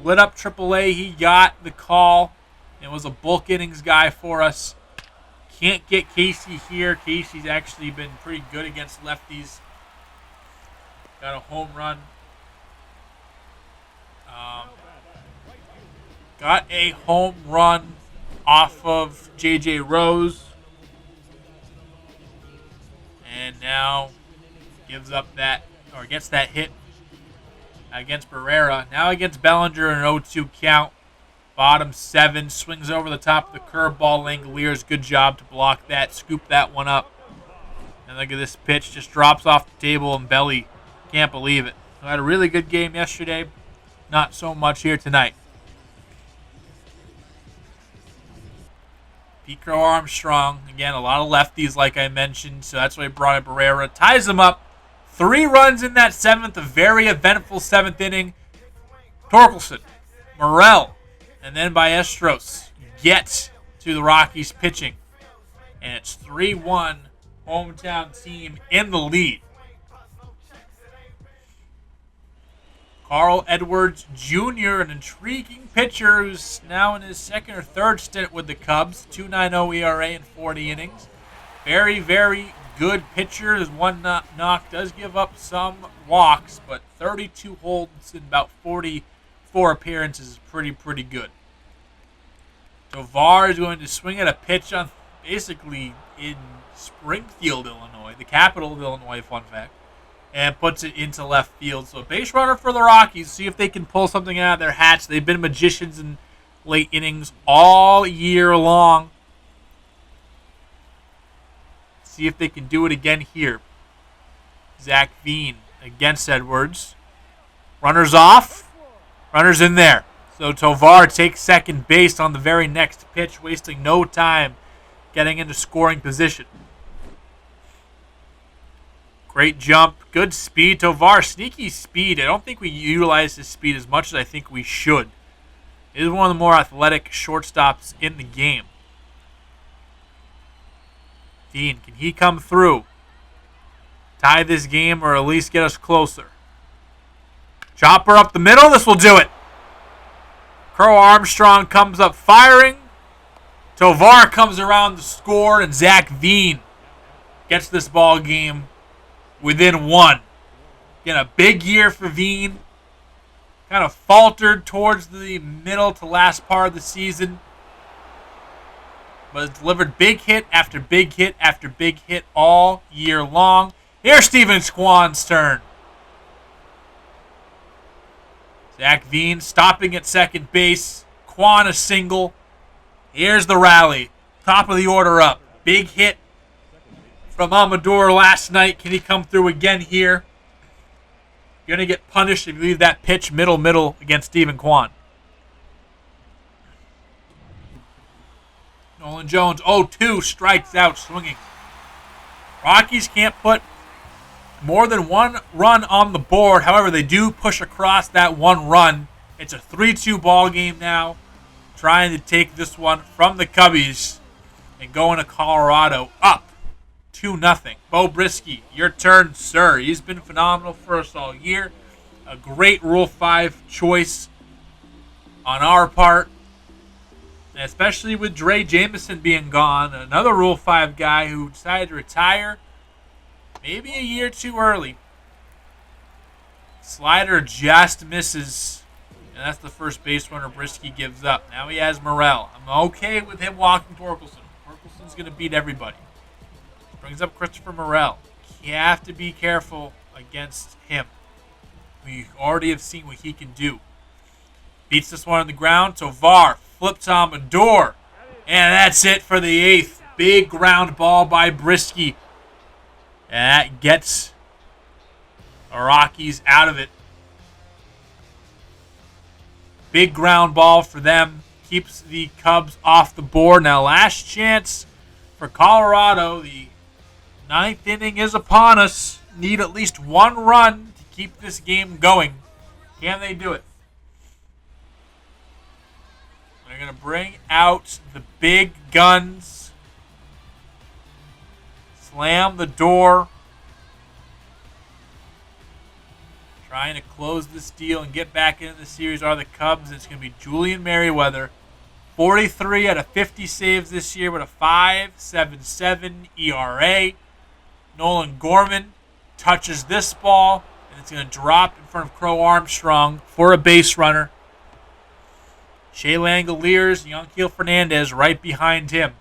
Lit up AAA. He got the call and was a bulk innings guy for us. Can't get Casey here. Casey's actually been pretty good against lefties. Got a home run. Got a home run off of J.J. Rose. And now gives up that, or gets that hit against Barrera. Now against Bellinger, an 0-2 count. Bottom 7, swings over the top of the curveball. Langoliers, good job to block that, scoop that one up. And look at this pitch, just drops off the table, and Belly can't believe it. I had a really good game yesterday, not so much here tonight. Pico Armstrong, again, a lot of lefties like I mentioned, so that's why I brought in Barrera. Ties them up. 3 runs in that 7th, a very eventful 7th inning. Torkelson, Morel, and then Ballesteros get to the Rockies pitching. And it's 3-1, hometown team in the lead. Carl Edwards Jr., an intriguing pitcher who's now in his second or third stint with the Cubs. 2.90 ERA in 40 innings. Very, very good pitcher. His one knock does give up some walks, but 32 holds in about 44 appearances is pretty good. Tovar is going to swing at a pitch on basically in Springfield, Illinois, the capital of Illinois, fun fact, and puts it into left field. So a base runner for the Rockies. See if they can pull something out of their hats. They've been magicians in late innings all year long. See if they can do it again here. Zach Veen against Edwards. Runners off. Runners in there. So Tovar takes second base on the very next pitch, wasting no time getting into scoring position. Great jump. Good speed. Tovar, sneaky speed. I don't think we utilize his speed as much as I think we should. He is one of the more athletic shortstops in the game. Dean, can he come through? Tie this game or at least get us closer. Chopper up the middle. This will do it. Crow Armstrong comes up firing. Tovar comes around to score, and Zach Veen gets this ball game within 1. Again, a big year for Veen. Kind of faltered towards the middle to last part of the season, but has delivered big hit after big hit after big hit all year long. Here's Steven Squan's turn. Zach Veen stopping at second base. Quan a single. Here's the rally. Top of the order up. Big hit from Amador last night. Can he come through again here? You're going to get punished if you leave that pitch middle against Stephen Kwan. Nolan Jones, 0-2, strikes out swinging. Rockies can't put more than 1 run on the board. However, they do push across that 1 run. It's a 3-2 ball game now. Trying to take this one from the Cubbies and going to Colorado up 2-0. Bo Brisky, your turn, sir. He's been phenomenal for us all year. A great Rule 5 choice on our part. And especially with Dre Jameson being gone. Another Rule 5 guy who decided to retire maybe a year too early. Slider just misses. And that's the first base runner Brisky gives up. Now he has Morel. I'm okay with him walking Torkelson. Torkelson's going to beat everybody. Brings up Christopher Morel. You have to be careful against him. We already have seen what he can do. Beats this one on the ground. Tovar flips on Amador. And that's it for the 8th. Big ground ball by Brisky. And that gets the Rockies out of it. Big ground ball for them. Keeps the Cubs off the board. Now last chance for Colorado. The ninth inning is upon us. Need at least one run to keep this game going. Can they do it? They're going to bring out the big guns. Slam the door. Trying to close this deal and get back into the series are the Cubs. It's going to be Julian Merryweather. 43 out of 50 saves this year with a 5.77 ERA. Nolan Gorman touches this ball, and it's going to drop in front of Crow Armstrong for a base runner. Shea Langoliers, Yanquiel Fernandez right behind him.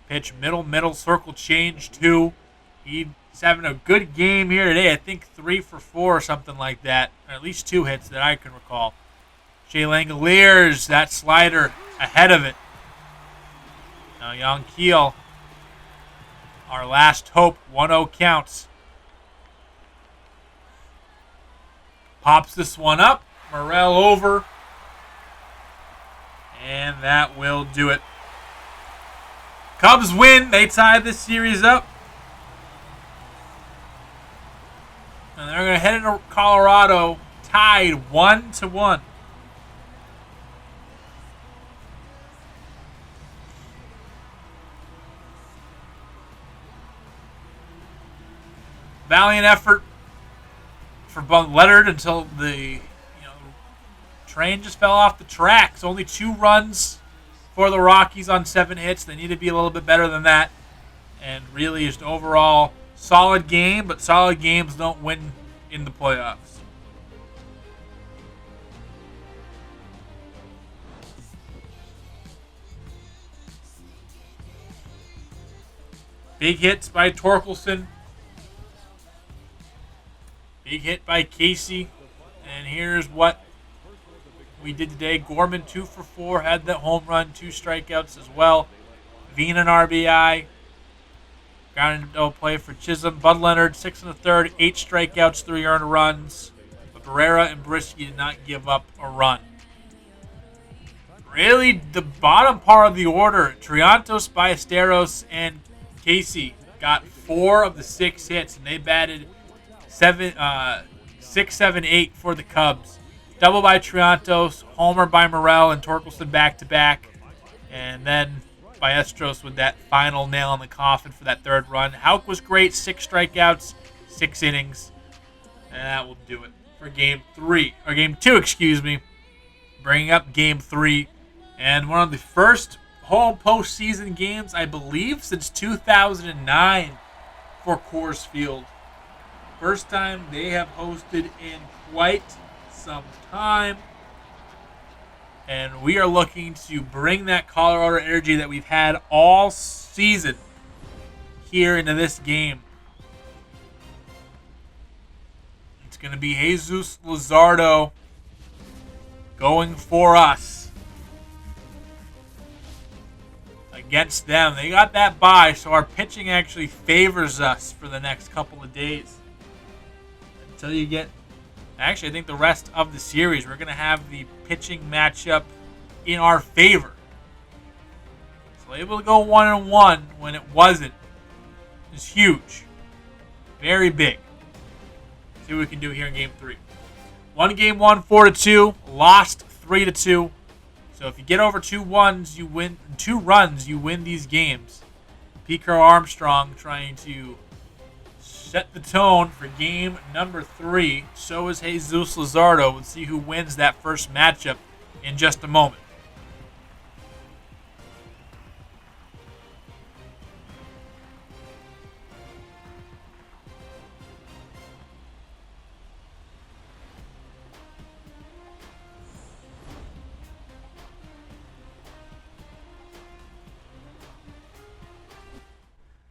Pitch middle, circle change 2. He's having a good game here today. I think 3 for 4 or something like that. Or at least 2 hits that I can recall. Shea Langoliers, that slider ahead of it. Now Yanquiel, our last hope, 1-0 counts. Pops this one up. Morel over. And that will do it. Cubs win. They tie this series up. And they're going to head into Colorado tied 1-1. Valiant effort for Leonard until the train just fell off the tracks. Only 2 runs for the Rockies on 7 hits. They need to be a little bit better than that. And really just overall solid game, but solid games don't win in the playoffs. Big hits by Torkelson. Big hit by Casey. And here's what we did today. Gorman 2 for 4. Had that home run. 2 strikeouts as well. Veen an RBI. Ground no play for Chisholm. Bud Leonard 6 1/3. 8 strikeouts. 3 earned runs. But Barrera and Brisky did not give up a run. Really, the bottom part of the order, Triantos, Ballesteros, and Casey got 4 of the 6 hits, and they batted 6, 7, 8 for the Cubs. Double by Triantos, homer by Morel and Torkelson back-to-back. And then Ballesteros with that final nail in the coffin for that 3rd run. Houck was great, 6 strikeouts, 6 innings. And that will do it for Game 2, excuse me. Bringing up Game 3. And one of the first home postseason games, I believe, since 2009 for Coors Field. First time they have hosted in quite some time. And we are looking to bring that Colorado energy that we've had all season here into this game. It's going to be Jesus Luzardo going for us against them. They got that bye, so our pitching actually favors us for the next couple of days. Until you get... Actually, I think the rest of the series, we're going to have the pitching matchup in our favor. So able to go 1-1 when it wasn't is huge. Very big. See what we can do here in Game 3. Won Game 1 4-2. Lost 3-2. So if you get over 2 runs, you win. 2 runs, you win these games. Pico Armstrong trying to set the tone for game number 3. So is Jesus Luzardo. We'll see who wins that first matchup in just a moment.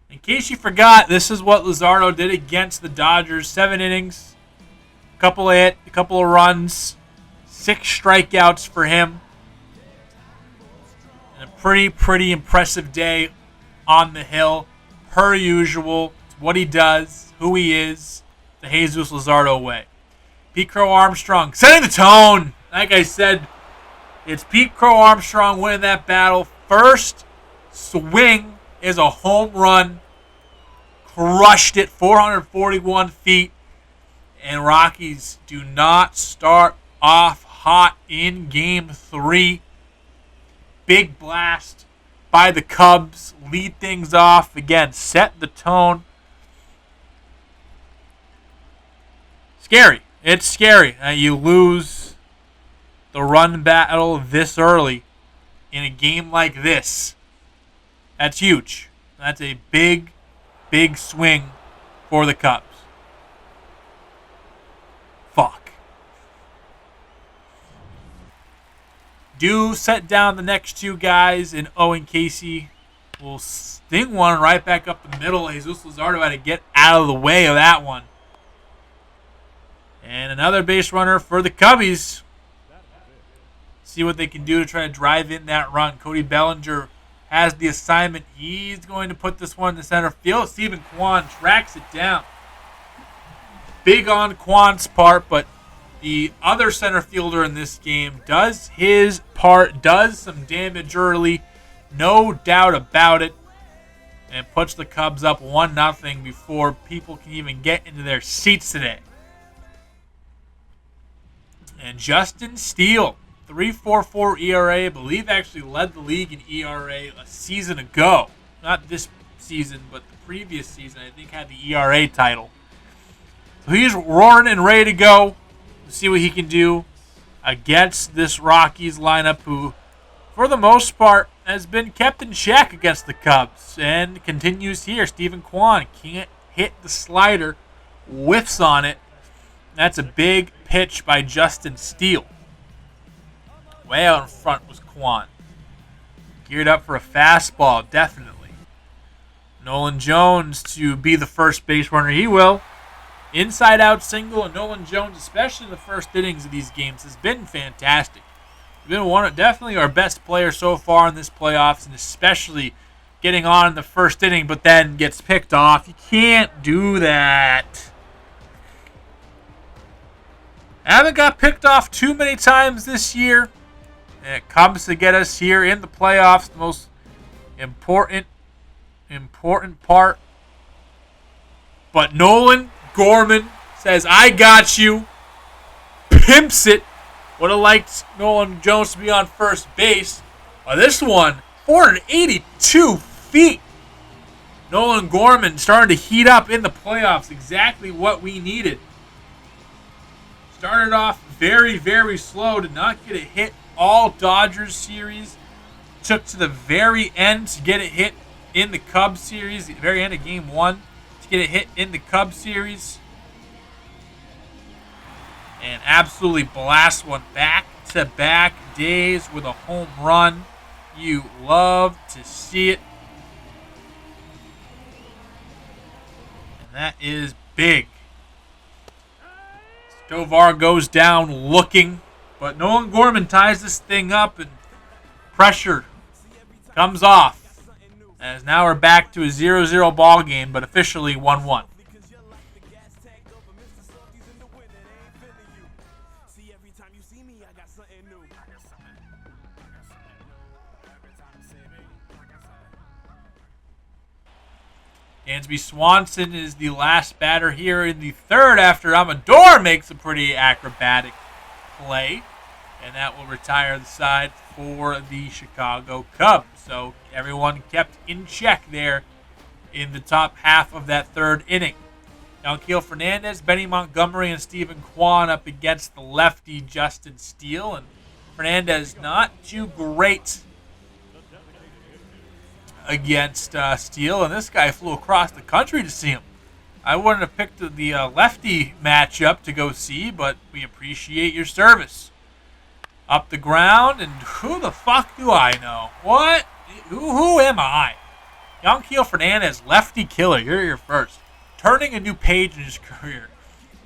In case you forgot, this is what Luzardo did against the Dodgers. 7 innings, a couple of runs, 6 strikeouts for him. And a pretty impressive day on the hill. Per usual, it's what he does, who he is, the Jesus Luzardo way. Pete Crow Armstrong setting the tone. Like I said, it's Pete Crow Armstrong winning that battle. First swing is a home run. Crushed it, 441 feet. And Rockies do not start off hot in Game 3. Big blast by the Cubs. Lead things off. Again, set the tone. Scary. It's scary. You lose the run battle this early in a game like this. That's huge. That's a big swing for the Cubs. Fuck. Do set down the next two guys in Owen Casey. Will sting one right back up the middle. Jesus Luzardo had to get out of the way of that one. And another base runner for the Cubbies. See what they can do to try to drive in that run. Cody Bellinger has the assignment. He's going to put this one to center field. Stephen Kwan tracks it down. Big on Kwan's part, but the other center fielder in this game does his part, does some damage early, no doubt about it, and puts the Cubs up 1-0 before people can even get into their seats today. And Justin Steele, 3.44 ERA, I believe actually led the league in ERA a season ago. Not this season, but the previous season, I think had the ERA title. So he's roaring and ready to go. We'll see what he can do against this Rockies lineup, who, for the most part, has been kept in check against the Cubs. And continues here. Stephen Kwan can't hit the slider. Whiffs on it. That's a big pitch by Justin Steele. Way out in front was Kwan. Geared up for a fastball, definitely. Nolan Jones to be the first base runner. He will. Inside-out single, and Nolan Jones, especially in the first innings of these games, has been fantastic. He's been one of definitely our best player so far in this playoffs, and especially getting on in the first inning, but then gets picked off. You can't do that. Haven't got picked off too many times this year. And it comes to get us here in the playoffs. The most important part. But Nolan Gorman says, I got you. Pimps it. Would have liked Nolan Jones to be on first base. This one, 482 feet. Nolan Gorman starting to heat up in the playoffs. Exactly what we needed. Started off very, very slow. Did not get a hit all Dodgers series. Took to the very end to get a hit in the Cubs series. The very end of Game 1 to get a hit in the Cubs series. And absolutely blast one back-to-back days with a home run. You love to see it. And that is big. Tovar goes down looking, but Nolan Gorman ties this thing up, and pressure comes off. As now we're back to a 0-0 ball game, but officially 1-1. Dansby Swanson is the last batter here in the third after Amador makes a pretty acrobatic play. And that will retire the side for the Chicago Cubs. So everyone kept in check there in the top half of that third inning. Yanquiel Fernandez, Benny Montgomery, and Stephen Kwan up against the lefty Justin Steele. And Fernandez not too great against Steele, and this guy flew across the country to see him. I wouldn't have picked the lefty matchup to go see, but we appreciate your service. Up the ground, and who the fuck do I know? What? Who am I? Yanquiel Fernandez, lefty killer. You're your first. Turning a new page in his career.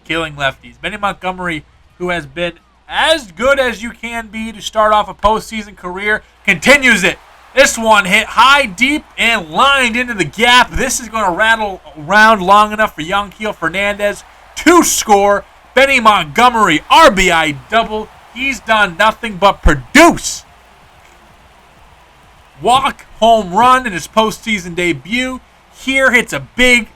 Killing lefties. Benny Montgomery, who has been as good as you can be to start off a postseason career, continues it. This one hit high, deep, and lined into the gap. This is going to rattle around long enough for Yanquiel Fernandez to score. Benny Montgomery, RBI double. He's done nothing but produce. Walk, home run in his postseason debut. Here hits a big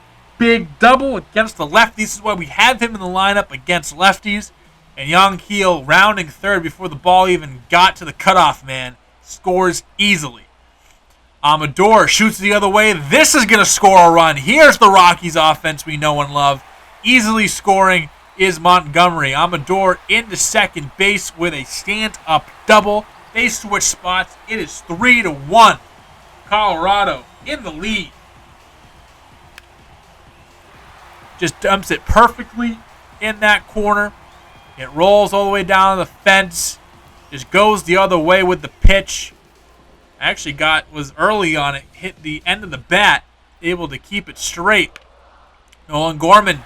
double against the lefties. This is why we have him in the lineup against lefties. And Young Heel, rounding third before the ball even got to the cutoff man, scores easily. Amador shoots the other way. This is going to score a run. Here's the Rockies offense we know and love. Easily scoring is Montgomery. Amador into second base with a stand-up double. They switch spots. It is 3-1. Colorado in the lead. Just dumps it perfectly in that corner. It rolls all the way down the fence. Just goes the other way with the pitch. Actually was early on it. Hit the end of the bat. Able to keep it straight. Nolan Gorman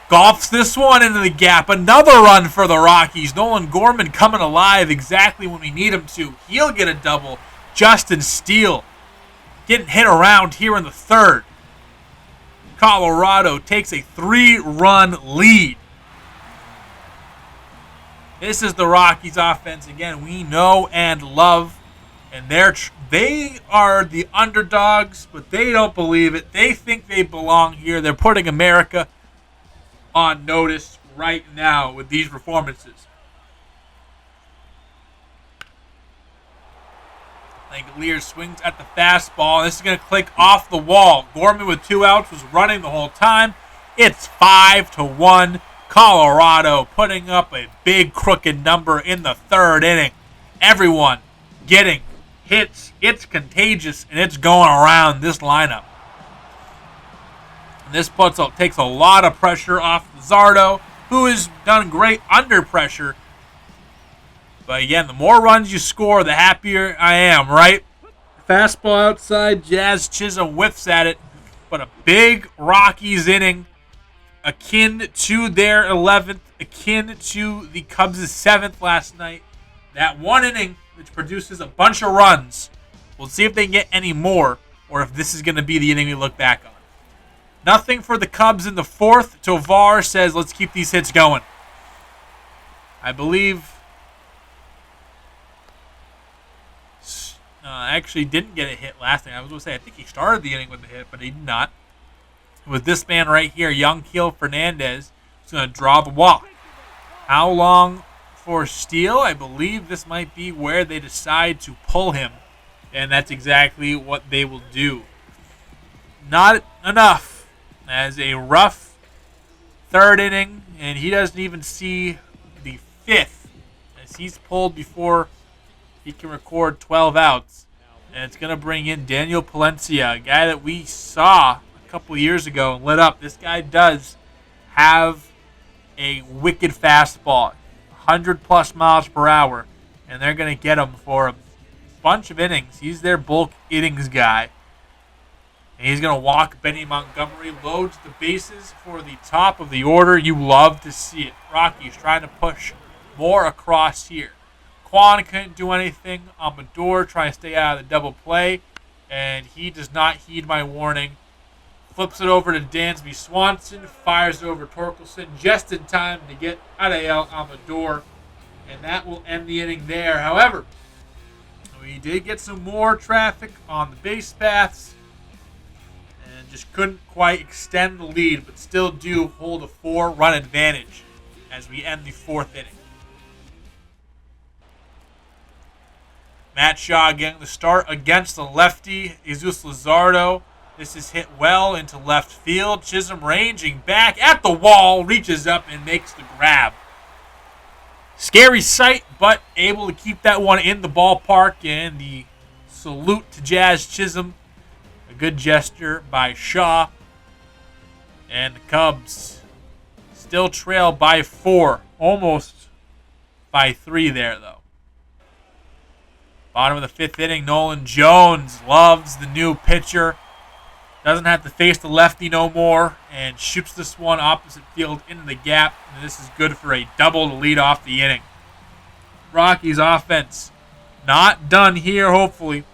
golfs this one into the gap. Another run for the Rockies. Nolan Gorman coming alive exactly when we need him to. He'll get a double. Justin Steele getting hit around here in the third. Colorado takes a 3-run lead. This is the Rockies offense again we know and love. And they are the underdogs, but they don't believe it. They think they belong here. They're putting America on notice right now with these performances. Langolier swings at the fastball. This is going to click off the wall. Gorman with 2 outs was running the whole time. It's 5-1. Colorado putting up a big crooked number in the third inning. Everyone getting hits. It's contagious, and it's going around this lineup. And this takes a lot of pressure off Zardo, who has done great under pressure. But again, the more runs you score, the happier I am, right? Fastball outside, Jazz Chisholm whiffs at it. But a big Rockies inning, akin to their 11th, akin to the Cubs' 7th last night. That one inning, which produces a bunch of runs. We'll see if they can get any more, or if this is going to be the inning we look back on. Nothing for the Cubs in the fourth. Tovar says, let's keep these hits going. I believe actually didn't get a hit last night. I was going to say, I think he started the inning with a hit, but he did not. With this man right here, Young Heel Fernandez, is going to draw the walk. How long for Steele? I believe this might be where they decide to pull him, and that's exactly what they will do. Not enough, as a rough third inning, and he doesn't even see the fifth, as he's pulled before he can record 12 outs. And it's going to bring in Daniel Palencia, a guy that we saw a couple years ago and lit up. This guy does have a wicked fastball, 100-plus miles per hour, and they're going to get him for a bunch of innings. He's their bulk innings guy. And he's going to walk Benny Montgomery, loads the bases for the top of the order. You love to see it. Rockies trying to push more across here. Quan couldn't do anything. Amador trying to stay out of the double play, and he does not heed my warning. Flips it over to Dansby Swanson, fires it over Torkelson just in time to get Ariel Amador, and that will end the inning there. However, we did get some more traffic on the base paths, and just couldn't quite extend the lead, but still do hold a 4-run advantage as we end the fourth inning. Matt Shaw getting the start against the lefty, Jesus Luzardo. This is hit well into left field. Chisholm ranging back at the wall, reaches up and makes the grab. Scary sight, but able to keep that one in the ballpark. And the salute to Jazz Chisholm. A good gesture by Shaw. And the Cubs still trail by 4. Almost by 3 there, though. Bottom of the fifth inning, Nolan Jones loves the new pitcher. Doesn't have to face the lefty no more, and shoots this one opposite field into the gap. And this is good for a double to lead off the inning. Rockies offense not done here, hopefully.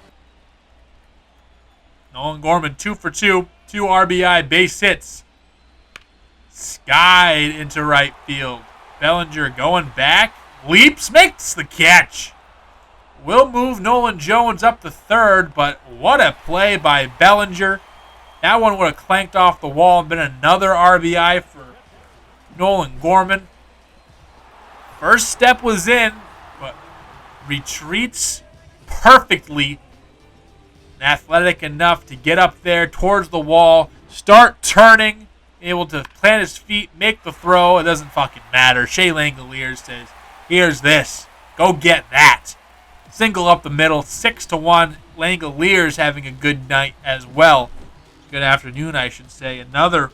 Nolan Gorman 2 for 2, 2 RBI base hits. Skied into right field. Bellinger going back. Leaps, makes the catch. Will move Nolan Jones up to third, but what a play by Bellinger. That one would have clanked off the wall and been another RBI for Nolan Gorman. First step was in, but retreats perfectly. Athletic enough to get up there towards the wall, start turning, able to plant his feet, make the throw. It doesn't fucking matter. Shea Langoliers says, here's this. Go get that. Single up the middle, 6-1. Langoliers having a good night as well. Good afternoon, I should say. Another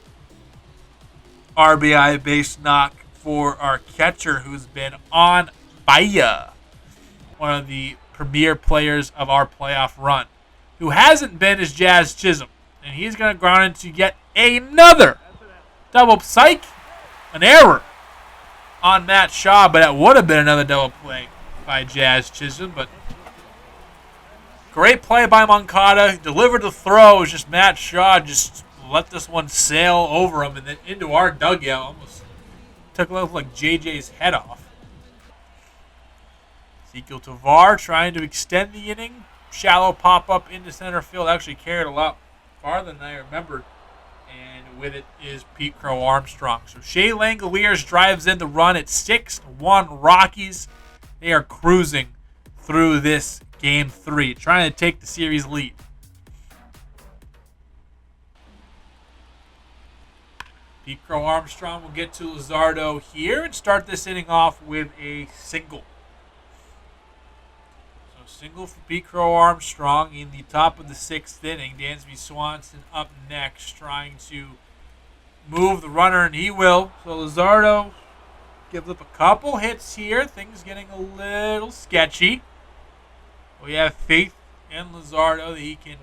RBI base knock for our catcher who's been on fire. One of the premier players of our playoff run. Who hasn't been is Jazz Chisholm. And he's going to ground into yet another double psych. An error on Matt Shaw, but that would have been another double play by Jazz Chisholm. But great play by Moncada. Delivered the throw. It was just Matt Shaw just let this one sail over him and then into our dugout. Almost took a look like JJ's head off. Ezekiel Tovar trying to extend the inning. Shallow pop-up into center field. Actually carried a lot farther than I remembered. And with it is Pete Crow Armstrong. So Shea Langoliers drives in the run at 6-1 Rockies. They are cruising through this Game 3, trying to take the series lead. Pete Crow Armstrong will get to Luzardo here and start this inning off with a single. So single for Pete Crow Armstrong in the top of the 6th inning. Dansby Swanson up next, trying to move the runner, and he will. So Luzardo gives up a couple hits here. Things getting a little sketchy. We have faith in Luzardo that he can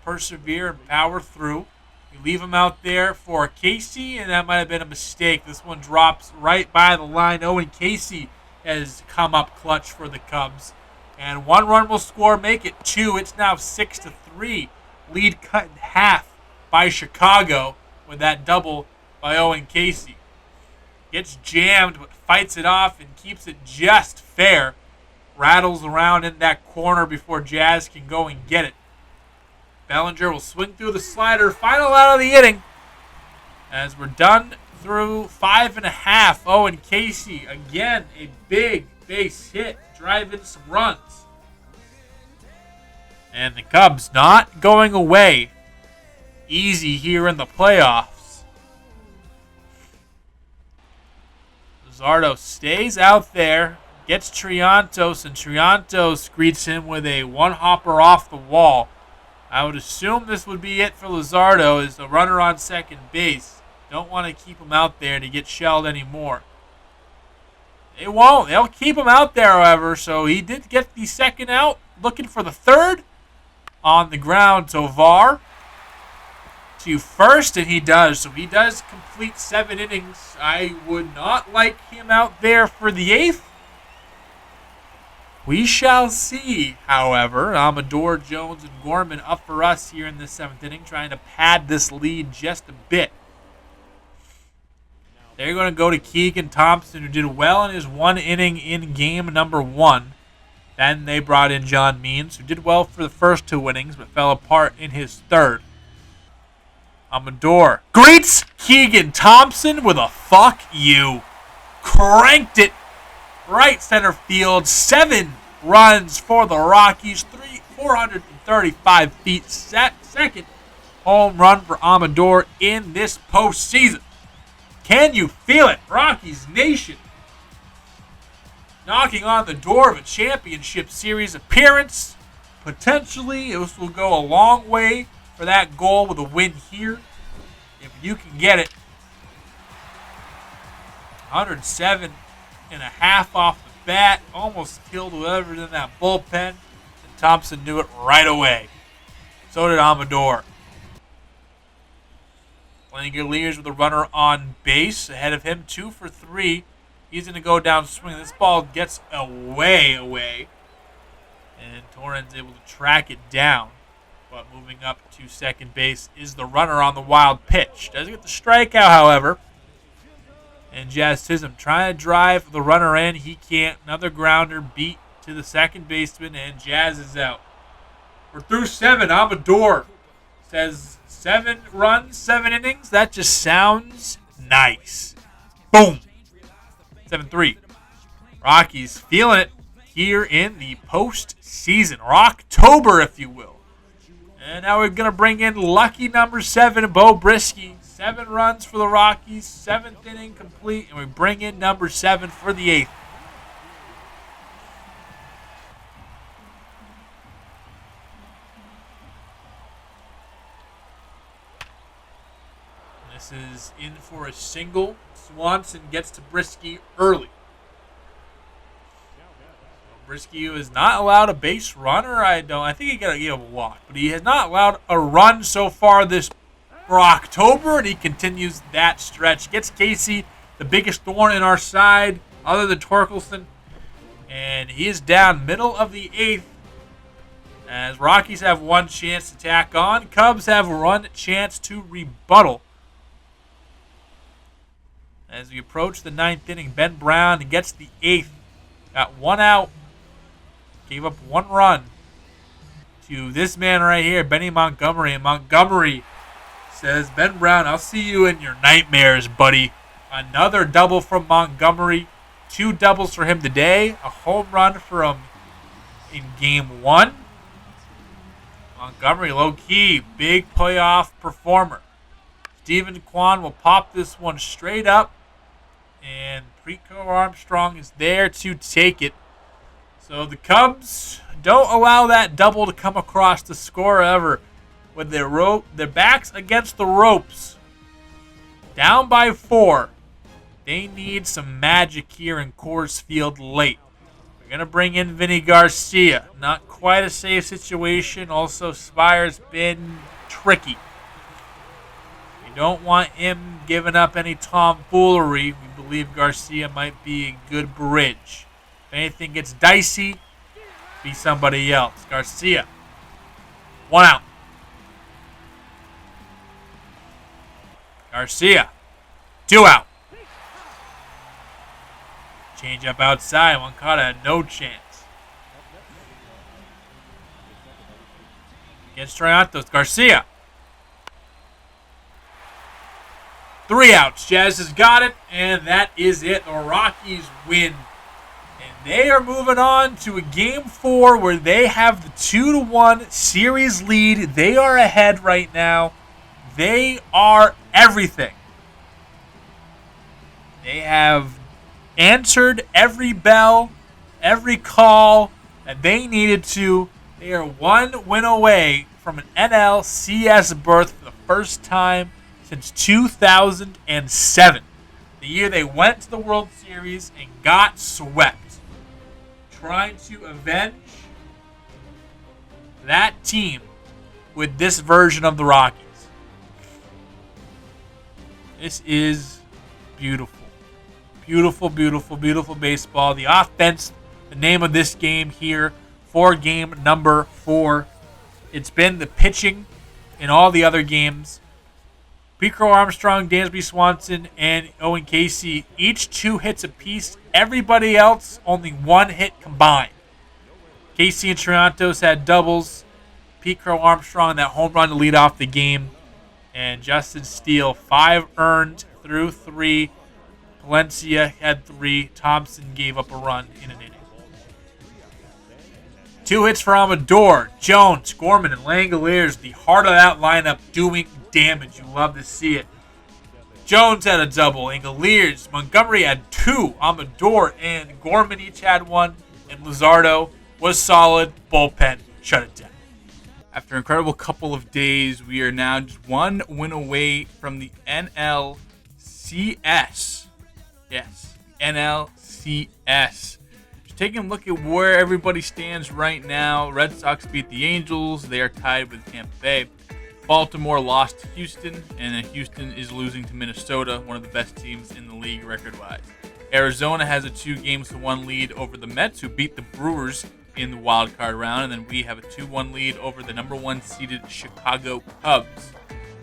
persevere and power through. You leave him out there for Casey, and that might have been a mistake. This one drops right by the line. Owen Casey has come up clutch for the Cubs. And 1 run will score, make it 2. It's now 6-3. Lead cut in half by Chicago with that double by Owen Casey. Gets jammed, but fights it off and keeps it just fair. Rattles around in that corner before Jazz can go and get it. Bellinger will swing through the slider. Final out of the inning. As we're done through 5.5. Owen Casey, again, a big base hit. Driving some runs. And the Cubs not going away easy here in the playoffs. Luzardo stays out there. Gets Triantos, and Triantos greets him with a one-hopper off the wall. I would assume this would be it for Luzardo as the runner on second base. Don't want to keep him out there to get shelled anymore. They won't. They'll keep him out there, however, so he did get the second out. Looking for the third. On the ground, Tovar to first, and he does. So he does complete 7 innings. I would not like him out there for the 8th. We shall see, however. Amador, Jones, and Gorman up for us here in the 7th inning, trying to pad this lead just a bit. They're going to go to Keegan Thompson, who did well in his 1 inning in game number 1. Then they brought in John Means, who did well for the first 2 innings, but fell apart in his 3rd. Amador greets Keegan Thompson with a fuck you. Cranked it. Right center field, 7 runs for the Rockies, 435 feet. Second home run for Amador in this postseason. Can you feel it? Rockies Nation knocking on the door of a championship series appearance. Potentially, this will go a long way for that goal with a win here. If you can get it. 107 and a half off the bat. Almost killed whoever's in that bullpen. And Thompson knew it right away. So did Amador. Langoliers with a runner on base. Ahead of him, 2 for 3. He's going to go down swinging. This ball gets away. And Torrens able to track it down. But moving up to second base is the runner on the wild pitch. Doesn't get the strikeout, however. And Jazz Chisholm trying to drive the runner in. He can't. Another grounder beat to the second baseman, and Jazz is out. We're through 7. Amador says 7 runs, 7 innings. That just sounds nice. Boom. 7-3. Rockies feeling it here in the postseason, or October, if you will. And now we're going to bring in lucky number 7, Bo Brisky. 7 runs for the Rockies, 7th inning complete, and we bring in number 7 for the 8th. This is in for a single. Swanson gets to Brisky early. Brisky is not allowed a base runner. I think he got to give a walk, but he has not allowed a run so far this for October, and he continues that stretch. Gets Casey, the biggest thorn in our side, other than Torkelson, and he is down middle of the 8th. As Rockies have one chance to tack on, Cubs have one chance to rebuttal. As we approach the 9th inning, Ben Brown gets the 8th. Got 1 out. Gave up 1 run to this man right here, Benny Montgomery. And Montgomery says, Ben Brown, I'll see you in your nightmares, buddy. Another double from Montgomery. 2 doubles for him today. A home run for him in game 1. Montgomery, low-key, big playoff performer. Stephen Kwan will pop this one straight up. And Preco Armstrong is there to take it. So the Cubs don't allow that double to come across the score ever. With their backs against the ropes, down by 4, they need some magic here in Coors Field late. They're going to bring in Vinny Garcia. Not quite a safe situation. Also, Spire's been tricky. We don't want him giving up any tomfoolery. We believe Garcia might be a good bridge. If anything gets dicey, be somebody else. Garcia, 1 out. Garcia, 2 out. Change up outside. Moncada had no chance. Against Triantos. Garcia. 3 outs. Jazz has got it, and that is it. The Rockies win. And they are moving on to a game 4 where they have the 2-1 series lead. They are ahead right now. They are everything. They have answered every bell, every call that they needed to. They are 1 win away from an NLCS berth for the first time since 2007. The year they went to the World Series and got swept. Trying to avenge that team with this version of the Rockies. This is beautiful. Beautiful, beautiful, beautiful baseball. The offense, the name of this game here for game number 4. It's been the pitching in all the other games. Pico Armstrong, Dansby Swanson, and Owen Casey, each 2 hits apiece. Everybody else, only 1 hit combined. Casey and Triantos had doubles. Pico Armstrong, that home run to lead off the game. And Justin Steele, 5 earned through 3. Valencia had 3. Thompson gave up a run in an inning. 2 hits for Amador. Jones, Gorman, and Langoliers, the heart of that lineup, doing damage. You love to see it. Jones had a double. Langoliers, Montgomery had 2. Amador and Gorman each had 1. And Luzardo was solid. Bullpen shut it down. After an incredible couple of days, we are now just 1 win away from the NLCS. Yes, NLCS. Just taking a look at where everybody stands right now. Red Sox beat the Angels. They are tied with Tampa Bay. Baltimore lost to Houston, and then Houston is losing to Minnesota, one of the best teams in the league record-wise. Arizona has a 2-1 lead over the Mets, who beat the Brewers in the wild card round, and then we have a 2-1 lead over the number 1 seeded Chicago Cubs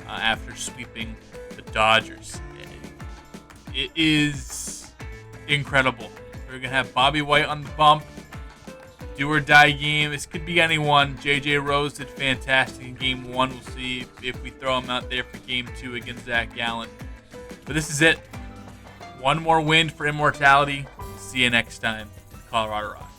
after sweeping the Dodgers. It is incredible. We're going to have Bobby White on the bump. Do or die game. This could be anyone. J.J. Rose did fantastic in Game 1. We'll see if we throw him out there for Game 2 against Zach Gallen. But this is it. One more win for immortality. See you next time. Colorado Rockies.